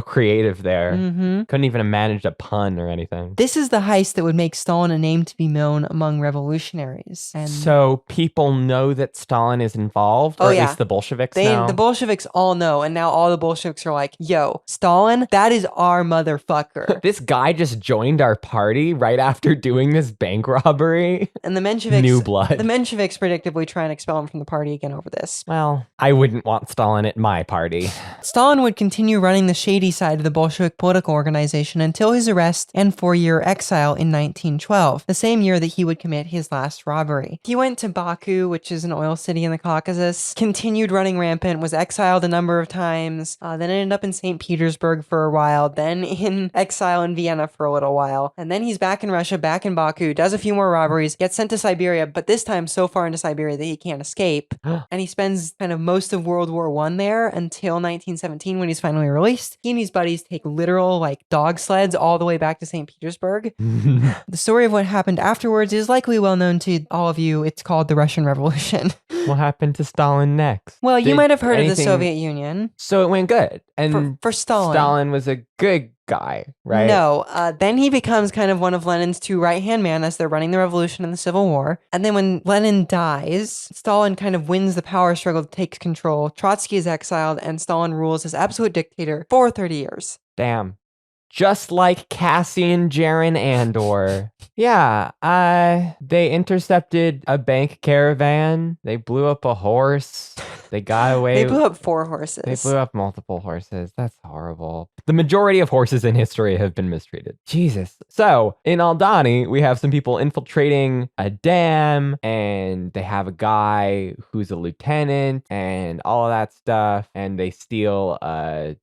creative there. Mm-hmm. Couldn't even have managed a pun or anything. This is the heist that would make Stalin a name to be known among revolutionaries. And so people know that Stalin is involved, or at least the Bolsheviks know? The Bolsheviks all know, and now all the Bolsheviks are like, yo, Stalin, that is our motherfucker. This guy just joined our party right after doing this bank robbery. And the Mensheviks... New blood. The Mensheviks predictably try and expel him from the party again over this. Well, I wouldn't want Stalin at my party. Stalin would continue running the shady side of the Bolshevik political organization until his arrest and 4-year exile in 1912, the same year that he would commit his last robbery. He went to Baku, which is an oil city in the Caucasus, continued running rampant, was exiled a number of times, then ended up in St. Petersburg for a while, then in exile in Vienna for a little while, and then he's back in Russia, back in Baku, does a few more robberies, gets sent to Siberia, but this time so far into Siberia that he can't escape, and he spends kind of most of World War I there until 1917 when he's finally released. He and his buddies take literal dog sleds all the way back to St. Petersburg. The story of what happened afterwards is likely well known to all of you. It's called the Russian Revolution. What happened to Stalin next? Well, you might have heard of the Soviet Union. So it went good. And for Stalin. Stalin was a good guy, right? No. Then he becomes kind of one of Lenin's two right-hand men as they're running the revolution and the Civil War. And then when Lenin dies, Stalin kind of wins the power struggle, takes control. Trotsky is exiled, and Stalin rules as absolute dictator for 30 years. Damn. Just like Cassian, Jaren, Andor. Yeah, they intercepted a bank caravan. They blew up a horse. They got away. They blew up 4 horses. They blew up multiple horses. That's horrible. The majority of horses in history have been mistreated. Jesus. So, in Aldhani, we have some people infiltrating a dam, and they have a guy who's a lieutenant, and all of that stuff, and they steal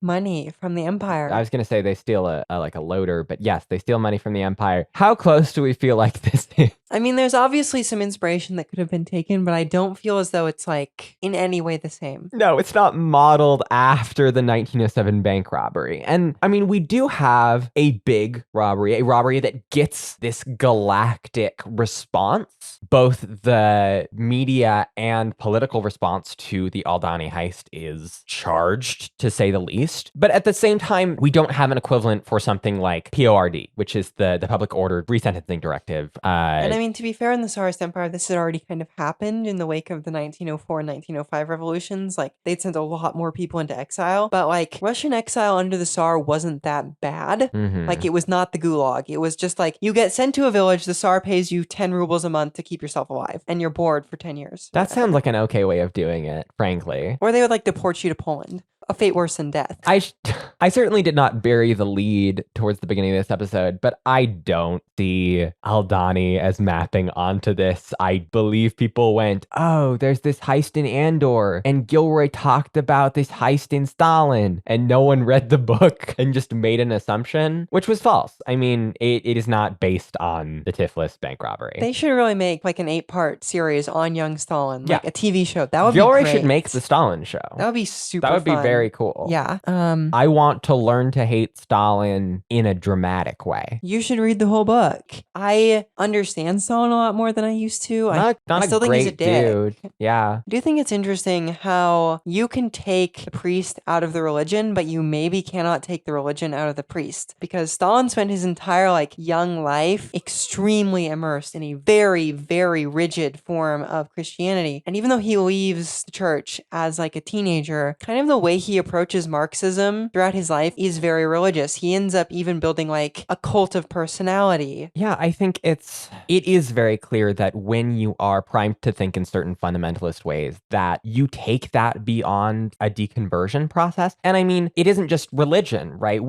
money from the Empire. I was going to say they steal a loader, but yes, they steal money from the Empire. How close do we feel like this is? I mean, there's obviously some inspiration that could have been taken, but I don't feel as though it's in any way the same. No, it's not modeled after the 1907 bank robbery. And I mean, we do have a big robbery, a robbery that gets this galactic response. Both the media and political response to the Aldhani heist is charged, to say the least. But at the same time, we don't have an equivalent for something like PORD, which is the public order resentencing directive. And I mean, to be fair, in the Tsarist Empire, this had already kind of happened in the wake of the 1904 and 1905 revolutions. They'd sent a lot more people into exile, but Russian exile under the Tsar wasn't that bad. Mm-hmm. It was not the gulag. It was just you get sent to a village, the Tsar pays you 10 rubles a month to keep yourself alive, and you're bored for 10 years. That sounds like an okay way of doing it, frankly. Or they would deport you to Poland. A fate worse than death. I certainly did not bury the lead towards the beginning of this episode, but I don't see Aldhani as mapping onto this. I believe people went, oh, there's this heist in Andor, and Gilroy talked about this heist in Stalin, and no one read the book and just made an assumption, which was false. I mean, it is not based on the Tiflis bank robbery. They should really make an 8-part series on young Stalin, a TV show. That would Gilroy be great. should make the Stalin show. That would be super That would fun. be very cool. Yeah. I want to learn to hate Stalin in a dramatic way. You should read the whole book. I understand Stalin a lot more than I used to. Not I still a think he's a great dick. dude. Yeah. I do think it's interesting how you can take the priest out of the religion, but you maybe cannot take the religion out of the priest. Because Stalin spent his entire young life extremely immersed in a very, very rigid form of Christianity. And even though he leaves the church as a teenager, kind of the way he approaches Marxism throughout his life is very religious. He ends up even building a cult of personality. Yeah, I think it is very clear that when you are primed to think in certain fundamentalist ways, that you take that beyond a deconversion process. And I mean, it isn't just religion, right?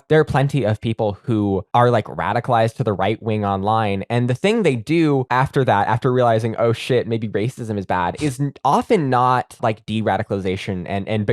There are plenty of people who are radicalized to the right wing online. And the thing they do after that, after realizing, oh shit, maybe racism is bad, is often not de-radicalization and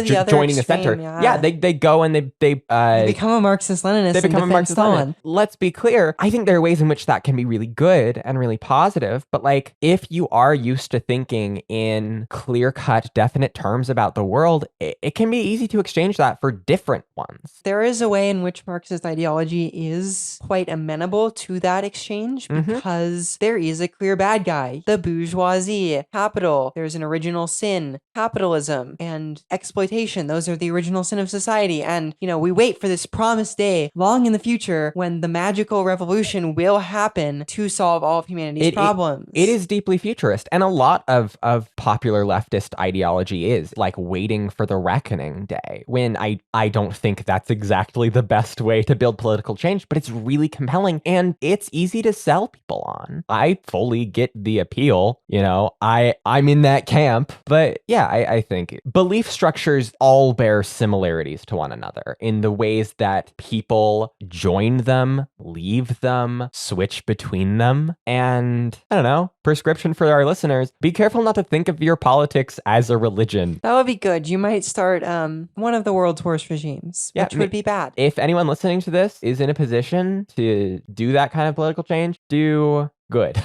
to the other joining extreme, the center. yeah. They go and they become a Marxist-Leninist. they become a and defend Marxist Stalin. Leninist. Let's be clear. I think there are ways in which that can be really good and really positive. But like, if you are used to thinking in clear-cut, definite terms about the world, it can be easy to exchange that for different ones. There is a way in which Marxist ideology is quite amenable to that exchange because there is a clear bad guy. The bourgeoisie, capital, there's an original sin, capitalism, and exploitation. Those are the original sin of society. And, we wait for this promised day long in the future when the magical revolution will happen to solve all of humanity's problems. It is deeply futurist. And a lot of popular leftist ideology is like waiting for the reckoning day, when I don't think that's exactly the best way to build political change, but it's really compelling and it's easy to sell people on. I fully get the appeal, I'm in that camp. But yeah, I think belief structures all bear similarities to one another in the ways that people join them, leave them, switch between them. And I don't know, prescription for our listeners, be careful not to think of your politics as a religion. That would be good. You might start one of the world's worst regimes, which would be bad. If anyone listening to this is in a position to do that kind of political change, do good.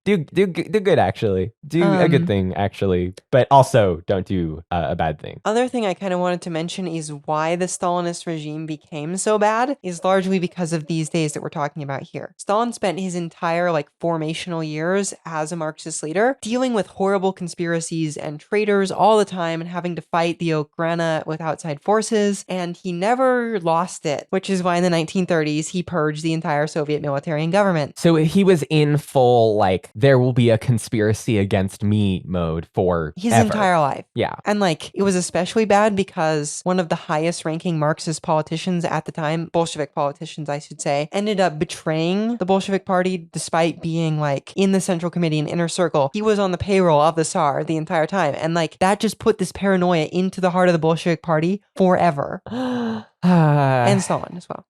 do good, actually. Do a good thing, actually. But also don't do a bad thing. Other thing I kind of wanted to mention is why the Stalinist regime became so bad is largely because of these days that we're talking about here. Stalin spent his entire formational years as a Marxist leader dealing with horrible conspiracies and traitors all the time and having to fight the Okhrana with outside forces, and he never lost it, which is why in the 1930s he purged the entire Soviet military and government. So he was in full, there will be a conspiracy against me mode for his entire life. Yeah. And it was especially bad because one of the highest ranking Marxist politicians at the time, Bolshevik politicians, I should say, ended up betraying the Bolshevik party despite being in the Central Committee and Inner Circle. He was on the payroll of the Tsar the entire time. And that just put this paranoia into the heart of the Bolshevik party forever. And Stalin as well.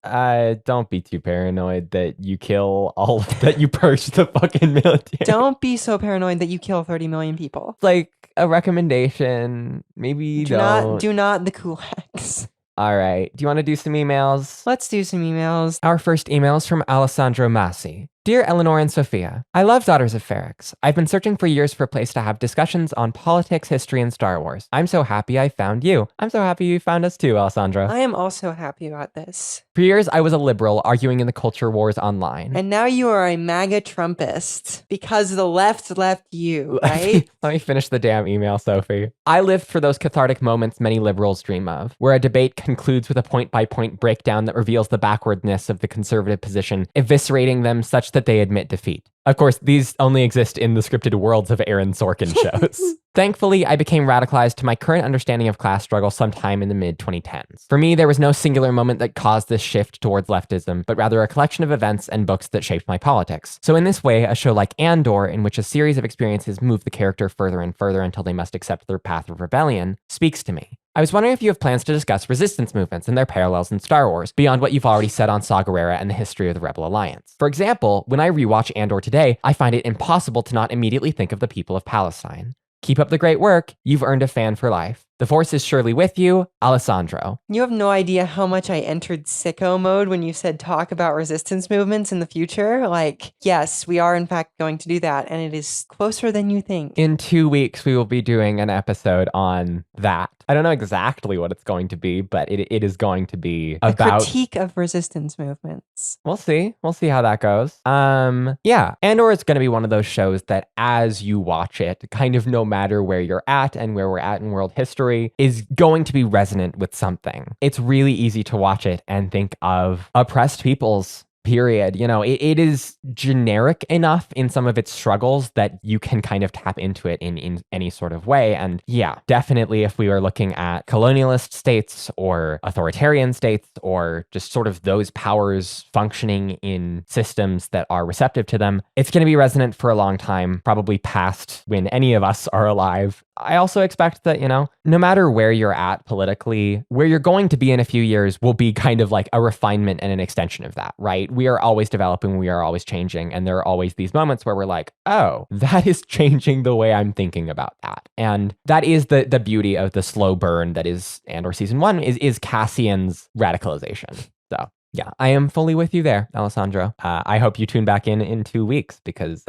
Don't be too paranoid that you kill that you purge the fucking military. Don't be so paranoid that you kill 30 million people. It's like a recommendation. Maybe do not the kulaks. All right. Do you want to do some emails? Let's do some emails. Our first email is from Alessandro Massi. Dear Eleanor and Sophia, I love Daughters of Ferrex. I've been searching for years for a place to have discussions on politics, history, and Star Wars. I'm so happy I found you. I'm so happy you found us too, Alessandro. I am also happy about this. For years, I was a liberal arguing in the culture wars online. And now you are a MAGA Trumpist because the left left you, right? Let me finish the damn email, Sophie. I lived for those cathartic moments many liberals dream of, where a debate concludes with a point-by-point breakdown that reveals the backwardness of the conservative position, eviscerating them such that they admit defeat. Of course, these only exist in the scripted worlds of Aaron Sorkin shows. Thankfully, I became radicalized to my current understanding of class struggle sometime in the mid-2010s. For me, there was no singular moment that caused this shift towards leftism, but rather a collection of events and books that shaped my politics. So in this way, a show like Andor, in which a series of experiences move the character further and further until they must accept their path of rebellion, speaks to me. I was wondering if you have plans to discuss resistance movements and their parallels in Star Wars, beyond what you've already said on Saw Gerrera and the history of the Rebel Alliance. For example, when I rewatch Andor today, I find it impossible to not immediately think of the people of Palestine. Keep up the great work. You've earned a fan for life. The Force is surely with you, Alessandro. You have no idea how much I entered sicko mode when you said talk about resistance movements in the future. Yes, we are in fact going to do that, and it is closer than you think. In 2 weeks, we will be doing an episode on that. I don't know exactly what it's going to be, but it is going to be about... a critique of resistance movements. We'll see. We'll see how that goes. Yeah, Andor is going to be one of those shows that as you watch it, kind of no matter where you're at and where we're at in world history, is going to be resonant with something. It's really easy to watch it and think of oppressed peoples, period. It is generic enough in some of its struggles that you can kind of tap into it in any sort of way. And yeah, definitely if we were looking at colonialist states or authoritarian states or just sort of those powers functioning in systems that are receptive to them, it's going to be resonant for a long time, probably past when any of us are alive. I also expect that, no matter where you're at politically, where you're going to be in a few years will be kind of like a refinement and an extension of that, right? we are always developing, we are always changing, and there are always these moments where we're like, oh, that is changing the way I'm thinking about that. And that is the beauty of the slow burn that is Andor season 1 is Cassian's radicalization. So yeah, I am fully with you there, Alessandro. I hope you tune back in 2 weeks because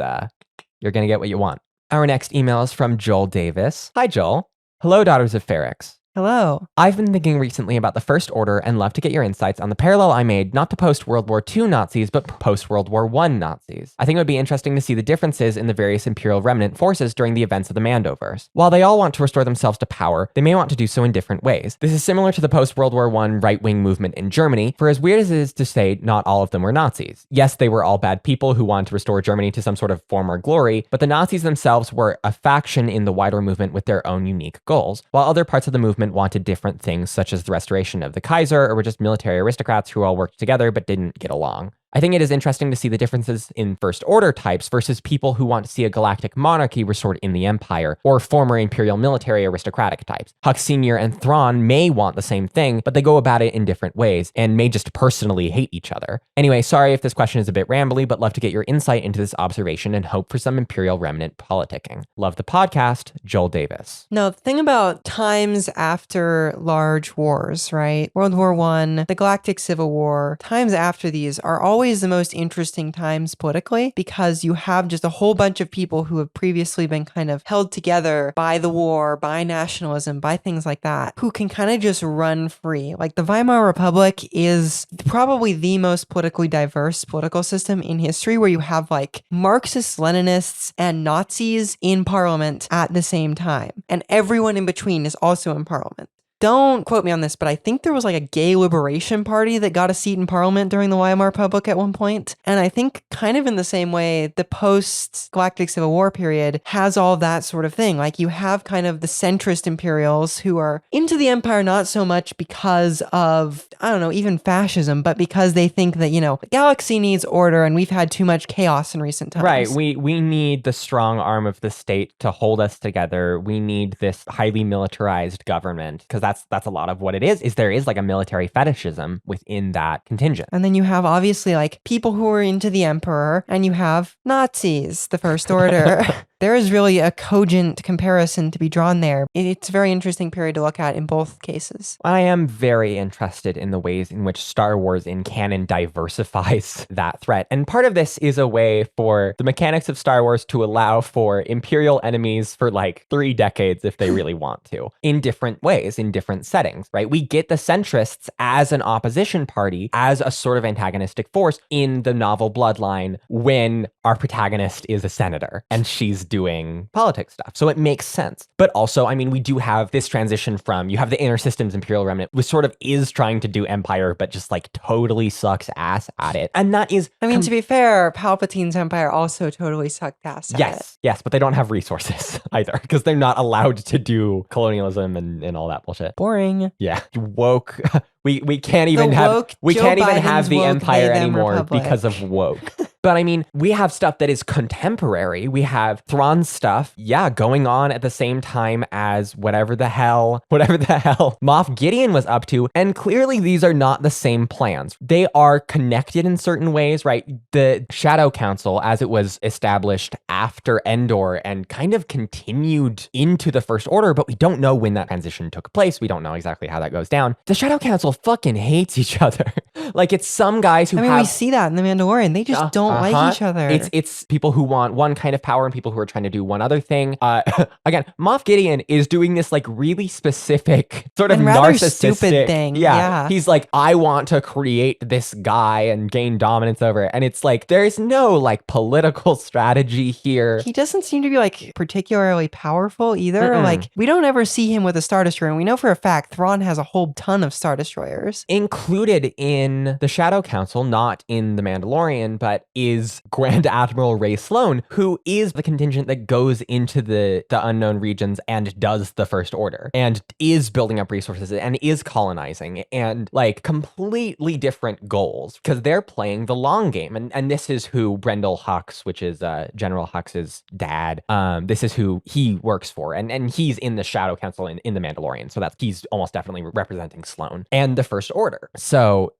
you're going to get what you want. Our next email is from Joel Davis. Hi, Joel. Hello, Daughters of Ferrix. Hello. I've been thinking recently about the First Order and love to get your insights on the parallel I made not to post-World War II Nazis, but post-World War I Nazis. I think it would be interesting to see the differences in the various Imperial remnant forces during the events of the Mandoverse. While they all want to restore themselves to power, they may want to do so in different ways. This is similar to the post-World War I right-wing movement in Germany, for as weird as it is to say, not all of them were Nazis. Yes, they were all bad people who wanted to restore Germany to some sort of former glory, but the Nazis themselves were a faction in the wider movement with their own unique goals, while other parts of the movement wanted different things, such as the restoration of the Kaiser, or were just military aristocrats who all worked together but didn't get along. I think it is interesting to see the differences in First Order types versus people who want to see a galactic monarchy restored in the Empire, or former Imperial military aristocratic types. Hux Sr. and Thrawn may want the same thing, but they go about it in different ways, and may just personally hate each other. Anyway, sorry if this question is a bit rambly, but love to get your insight into this observation and hope for some Imperial remnant politicking. Love the podcast, Joel Davis. No, the thing about times after large wars, right? World War I, the Galactic Civil War, times after these are always the most interesting times politically because you have just a whole bunch of people who have previously been kind of held together by the war, by nationalism, by things like that, who can kind of just run free. Like the Weimar Republic is probably the most politically diverse political system in history where you have like Marxists, Leninists, and Nazis in parliament at the same time. And everyone in between is also in parliament. Don't quote me on this, but I think there was like a gay liberation party that got a seat in parliament during the Weimar Republic at one point. And I think kind of in the same way, the post-Galactic Civil War period has all that sort of thing. Like you have kind of the centrist Imperials who are into the Empire not so much because of, I don't know, even fascism, but because they think that, you know, the galaxy needs order and we've had too much chaos in recent times. Right. We need the strong arm of the state to hold us together. We need this highly militarized government because that's a lot of what it is there is like a military fetishism within that contingent. And then you have obviously like people who are into the Emperor and you have Nazis, the First Order. There is really a cogent comparison to be drawn there. It's a very interesting period to look at in both cases. I am very interested in the ways in which Star Wars in canon diversifies that threat. And part of this is a way for the mechanics of Star Wars to allow for Imperial enemies for like 3 decades if they really want to, in different ways, in different settings, right? We get the centrists as an opposition party, as a sort of antagonistic force in the novel Bloodline when our protagonist is a senator and she's doing politics stuff. So it makes sense. But also, I mean, we do have this transition from, you have the Inner Systems Imperial Remnant, which sort of is trying to do Empire, but just like totally sucks ass at it. And that is... I mean, to be fair, Palpatine's Empire also totally sucked ass at it. Yes, but they don't have resources either because they're not allowed to do colonialism and all that bullshit. Boring. Yeah. Woke. We can't even have the Empire anymore Republic. Because of woke. But I mean, we have stuff that is contemporary. We have Thrawn's stuff, going on at the same time as whatever the hell Moff Gideon was up to. And clearly these are not the same plans. They are connected in certain ways, right? The Shadow Council, as it was established after Endor and kind of continued into the First Order, but we don't know when that transition took place. We don't know exactly how that goes down. The Shadow Council fucking hates each other. Like, it's some guys who we see that in The Mandalorian. They just don't like each other. It's people who want one kind of power and people who are trying to do one other thing. Again, Moff Gideon is doing this like really specific sort of rather narcissistic stupid thing. Yeah. He's like, I want to create this guy and gain dominance over it. And it's like, there's no like political strategy here. He doesn't seem to be like particularly powerful either. Mm-mm. Like, we don't ever see him with a Star Destroyer. And we know for a fact Thrawn has a whole ton of Star Destroyers. Included in the Shadow Council, not in The Mandalorian, but is Grand Admiral Ray Sloan, who is the contingent that goes into the unknown regions and does the First Order and is building up resources and is colonizing and like completely different goals because they're playing the long game. And this is who Brendel Hux, which is General Hux's dad, this is who he works for. And he's in the Shadow Council in The Mandalorian. So he's almost definitely representing Sloan and the First Order. So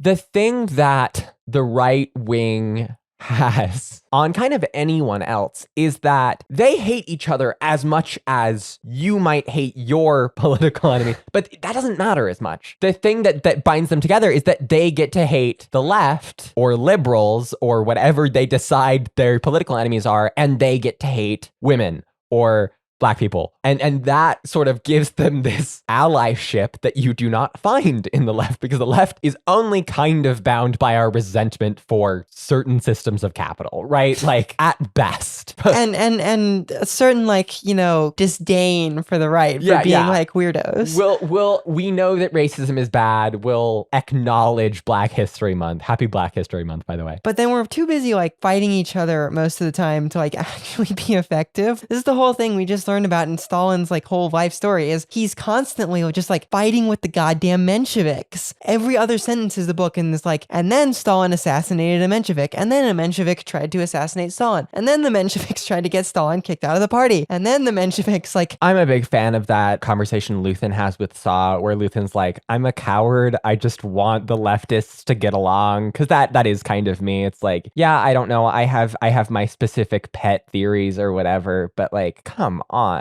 The thing that the right wing has on kind of anyone else is that they hate each other as much as you might hate your political enemy, but that doesn't matter as much. The thing that binds them together is that they get to hate the left or liberals or whatever they decide their political enemies are, and they get to hate women or Black people. And that sort of gives them this allyship that you do not find in the left, because the left is only kind of bound by our resentment for certain systems of capital, right? Like at best. and a certain disdain for the right for being like weirdos. We know that racism is bad. We'll acknowledge Black History Month. Happy Black History Month, by the way. But then we're too busy fighting each other most of the time to actually be effective. This is the whole thing we just learned about in Stalin's whole life story, is he's constantly just fighting with the goddamn Mensheviks. Every other sentence is the book and it's and then Stalin assassinated a Menshevik, and then a Menshevik tried to assassinate Stalin, and then the Mensheviks tried to get Stalin kicked out of the party, and then the Mensheviks I'm a big fan of that conversation Luthen has with Saw, where Luthen's I'm a coward, I just want the leftists to get along, because that is kind of me. It's yeah, I don't know, I have my specific pet theories or whatever, but come on.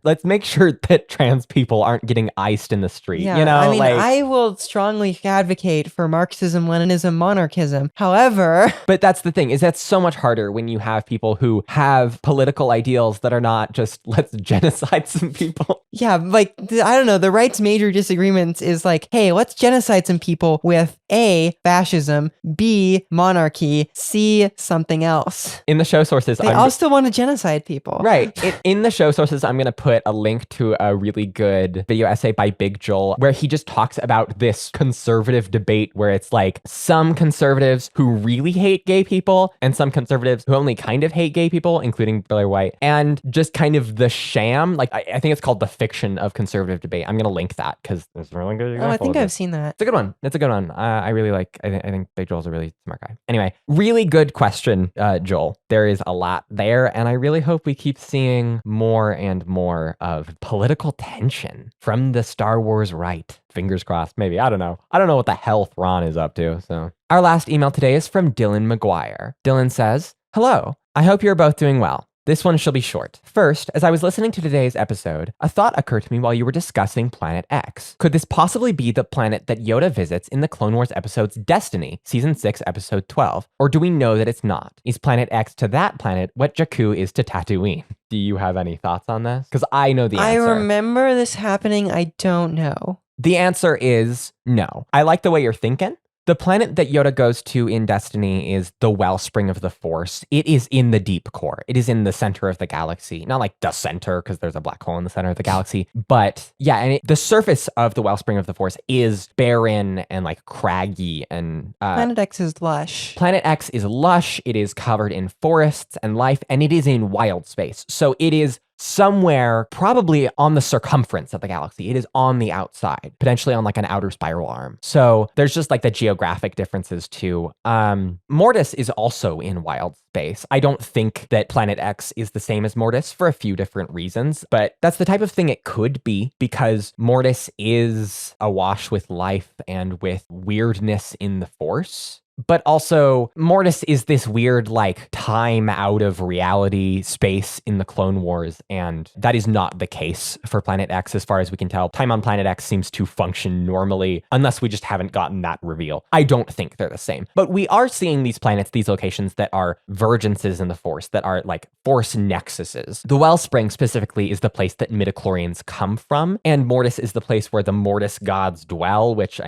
Let's make sure that trans people aren't getting iced in the street. Yeah, you know, I will strongly advocate for Marxism, Leninism, monarchism. However, but that's the thing, is that's so much harder when you have people who have political ideals that are not just let's genocide some people. Yeah, I don't know. The right's major disagreements is hey, let's genocide some people with A, fascism, B, monarchy, C, something else. In the show sources, they all still want to genocide people. Right. In the show sources, I'm going to put a link to a really good video essay by Big Joel, where he just talks about this conservative debate where it's some conservatives who really hate gay people and some conservatives who only kind of hate gay people, including Blair White, and just kind of the sham. I think it's called The Fiction of Conservative Debate. I'm going to link that because there's a really good example. Oh, I think I've seen that. It's a good one. I really I think Big Joel's a really smart guy. Anyway, really good question, Joel. There is a lot there, and I really hope we keep seeing more and more of political tension from the Star Wars right. Fingers crossed, maybe. I don't know what the hell Thrawn is up to. So our last email today is from Dylan McGuire. Dylan says, "Hello, I hope you're both doing well. This one shall be short. First, as I was listening to today's episode, a thought occurred to me while you were discussing Planet X. Could this possibly be the planet that Yoda visits in the Clone Wars episodes Destiny, Season 6, Episode 12? Or do we know that it's not? Is Planet X to that planet what Jakku is to Tatooine?" Do you have any thoughts on this? Because I know the answer. I remember this happening. I don't know. The answer is no. I like the way you're thinking. The planet that Yoda goes to in Destiny is the wellspring of the Force. It is in the deep core. It is in the center of the galaxy. Not the center, because there's a black hole in the center of the galaxy. But yeah, and the surface of the wellspring of the Force is barren and craggy. And Planet X is lush. Planet X is lush. It is covered in forests and life, and it is in wild space. So it is somewhere probably on the circumference of the galaxy. It is on the outside, potentially on an outer spiral arm. So there's just the geographic differences too. Mortis is also in wild space. I don't think that Planet X is the same as Mortis for a few different reasons, but that's the type of thing it could be, because Mortis is awash with life and with weirdness in the Force. But also, Mortis is this weird, time out of reality space in the Clone Wars, and that is not the case for Planet X as far as we can tell. Time on Planet X seems to function normally, unless we just haven't gotten that reveal. I don't think they're the same. But we are seeing these planets, these locations that are vergences in the Force, that are Force nexuses. The Wellspring specifically is the place that midichlorians come from, and Mortis is the place where the Mortis gods dwell, which,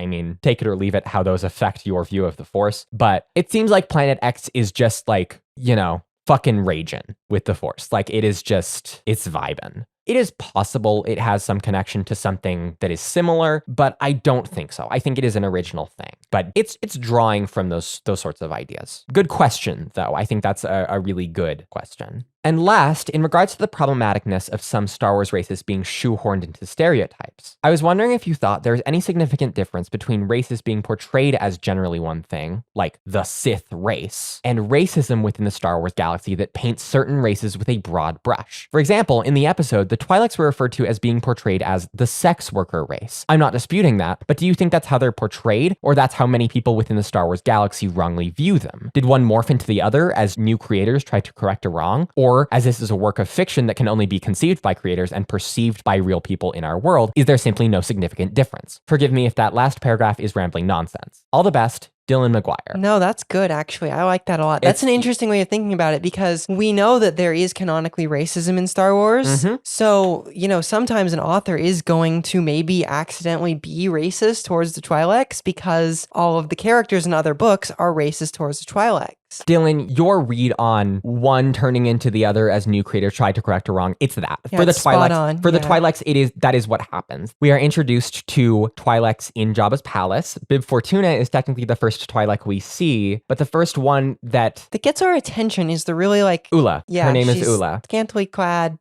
take it or leave it how those affect your view of the Force. But it seems like Planet X is just fucking raging with the Force. It is just, it's vibing. It is possible it has some connection to something that is similar, but I don't think so. I think it is an original thing, but it's drawing from those sorts of ideas. Good question, though. I think that's a really good question. And last, in regards to the problematicness of some Star Wars races being shoehorned into stereotypes, I was wondering if you thought there was any significant difference between races being portrayed as generally one thing, like the Sith race, and racism within the Star Wars galaxy that paints certain races with a broad brush. For example, in the episode The Twi'leks were referred to as being portrayed as the sex worker race. I'm not disputing that, but do you think that's how they're portrayed, or that's how many people within the Star Wars galaxy wrongly view them? Did one morph into the other as new creators try to correct a wrong, or as this is a work of fiction that can only be conceived by creators and perceived by real people in our world, is there simply no significant difference? Forgive me if that last paragraph is rambling nonsense. All the best, Dylan McGuire. No, that's good, actually. I like that a lot. That's an interesting way of thinking about it, because we know that there is canonically racism in Star Wars. So, sometimes an author is going to maybe accidentally be racist towards the Twi'leks because all of the characters in other books are racist towards the Twi'leks. Dylan, your read on one turning into the other as new creators tried to correct a wrong, it's that. Yeah, For the it's spot on. Twi'leks, the Twi'leks, that is what happens. We are introduced to Twi'leks in Jabba's palace. Bib Fortuna is technically the first Twi'lek we see, but the first one that gets our attention is the really Ula. Yeah, her name is she's Ula. Scantily clad.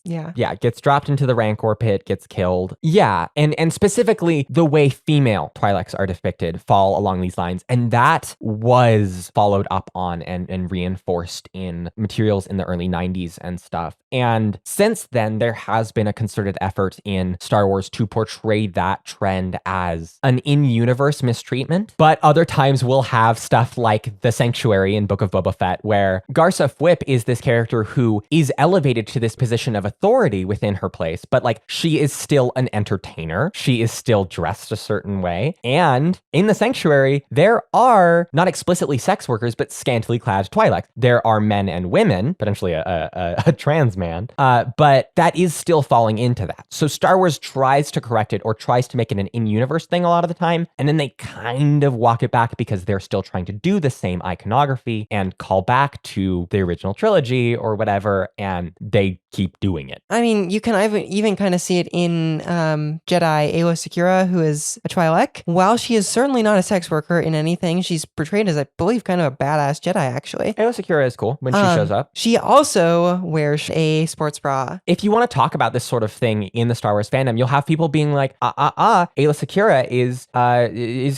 Yeah, gets dropped into the Rancor pit, gets killed. Yeah, and specifically the way female Twi'leks are depicted fall along these lines, and that was followed up on and reinforced in materials in the early 90s and stuff. And since then, there has been a concerted effort in Star Wars to portray that trend as an in-universe mistreatment. But other times we'll have stuff like The Sanctuary in Book of Boba Fett, where Garsa Fwip is this character who is elevated to this position of authority within her place, but she is still an entertainer. She is still dressed a certain way. And in The Sanctuary, there are not explicitly sex workers, but scantily clad Twi'leks. There are men and women, potentially a trans man, but that is still falling into that. So Star Wars tries to correct it or tries to make it an in-universe thing a lot of the time, and then they kind of walk it back because they're still trying to do the same iconography and call back to the original trilogy or whatever, and they keep doing it. I mean, you can even kind of see it in Jedi Aayla Secura, who is a Twi'lek. While she is certainly not a sex worker in anything, she's portrayed as, I believe, kind of a badass Jedi, actually. Aayla Secura is cool when she shows up. She also wears a sports bra. If you want to talk about this sort of thing in the Star Wars fandom, you'll have people being like, Aayla Secura is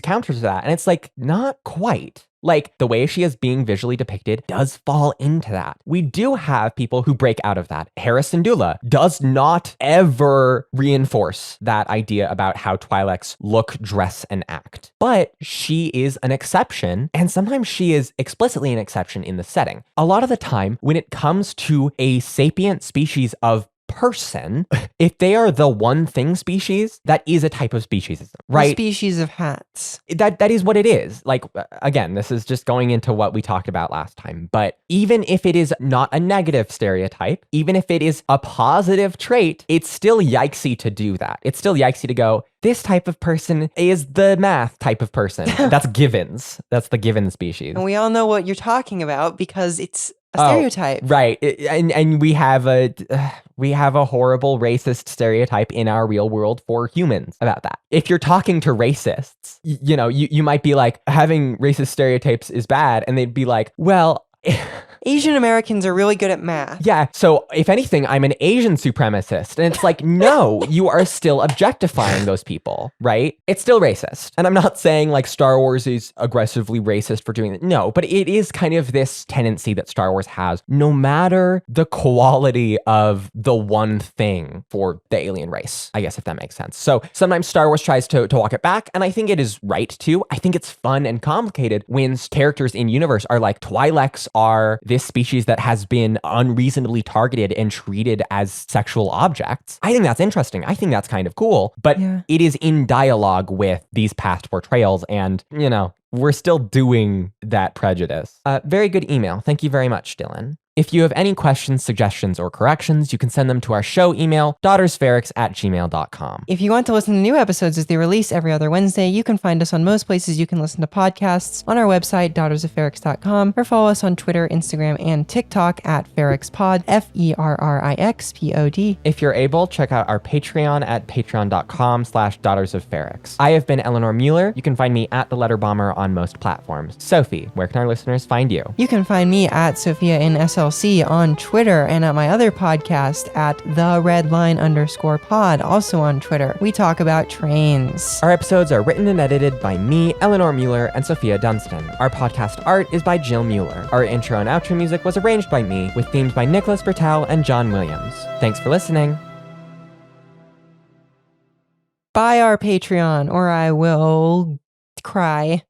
counter to that. And it's not quite. The way she is being visually depicted does fall into that. We do have people who break out of that. Hera Syndulla does not ever reinforce that idea about how Twi'leks look, dress, and act. But she is an exception, and sometimes she is explicitly an exception in the setting. A lot of the time, when it comes to a sapient species of person, if they are the one thing species, that is a type of speciesism, right? The species of hats. That is what it is. Again, this is just going into what we talked about last time, but even if it is not a negative stereotype, even if it is a positive trait, it's still yikesy to do that. It's still yikesy to go, this type of person is the math type of person. That's Givens. That's the Given species. And we all know what you're talking about because it's a stereotype. Right. And we have a horrible racist stereotype in our real world for humans about that. If you're talking to racists, you might be like, having racist stereotypes is bad. And they'd be like, well, Asian Americans are really good at math. Yeah, so if anything, I'm an Asian supremacist. And it's no, you are still objectifying those people, right? It's still racist. And I'm not saying Star Wars is aggressively racist for doing it. No, but it is kind of this tendency that Star Wars has, no matter the quality of the one thing for the alien race, I guess, if that makes sense. So sometimes Star Wars tries to walk it back, and I think it is right to. I think it's fun and complicated when characters in universe are Twi'leks are this species that has been unreasonably targeted and treated as sexual objects. I think that's interesting. I think that's kind of cool, but it is in dialogue with these past portrayals, and, we're still doing that prejudice. Very good email. Thank you very much, Dylan. If you have any questions, suggestions, or corrections, you can send them to our show email, daughtersferrix@gmail.com. If you want to listen to new episodes as they release every other Wednesday, you can find us on most places you can listen to podcasts, on our website, daughtersofferrix.com, or follow us on Twitter, Instagram, and TikTok at FerrixPod, FerrixPod. If you're able, check out our Patreon at patreon.com/daughtersofferrix. I have been Eleanor Mueller. You can find me at The Letter Bomber on most platforms. Sophie, where can our listeners find you? You can find me at Sophia in SLC on Twitter, and at my other podcast at @theredline_pod, also on Twitter. We talk about trains. Our episodes are written and edited by me, Eleanor Mueller, and Sophia Dunstan. Our podcast art is by Jill Mueller. Our intro and outro music was arranged by me, with themes by Nicholas Bertel and John Williams. Thanks for listening. Buy our Patreon or I will cry.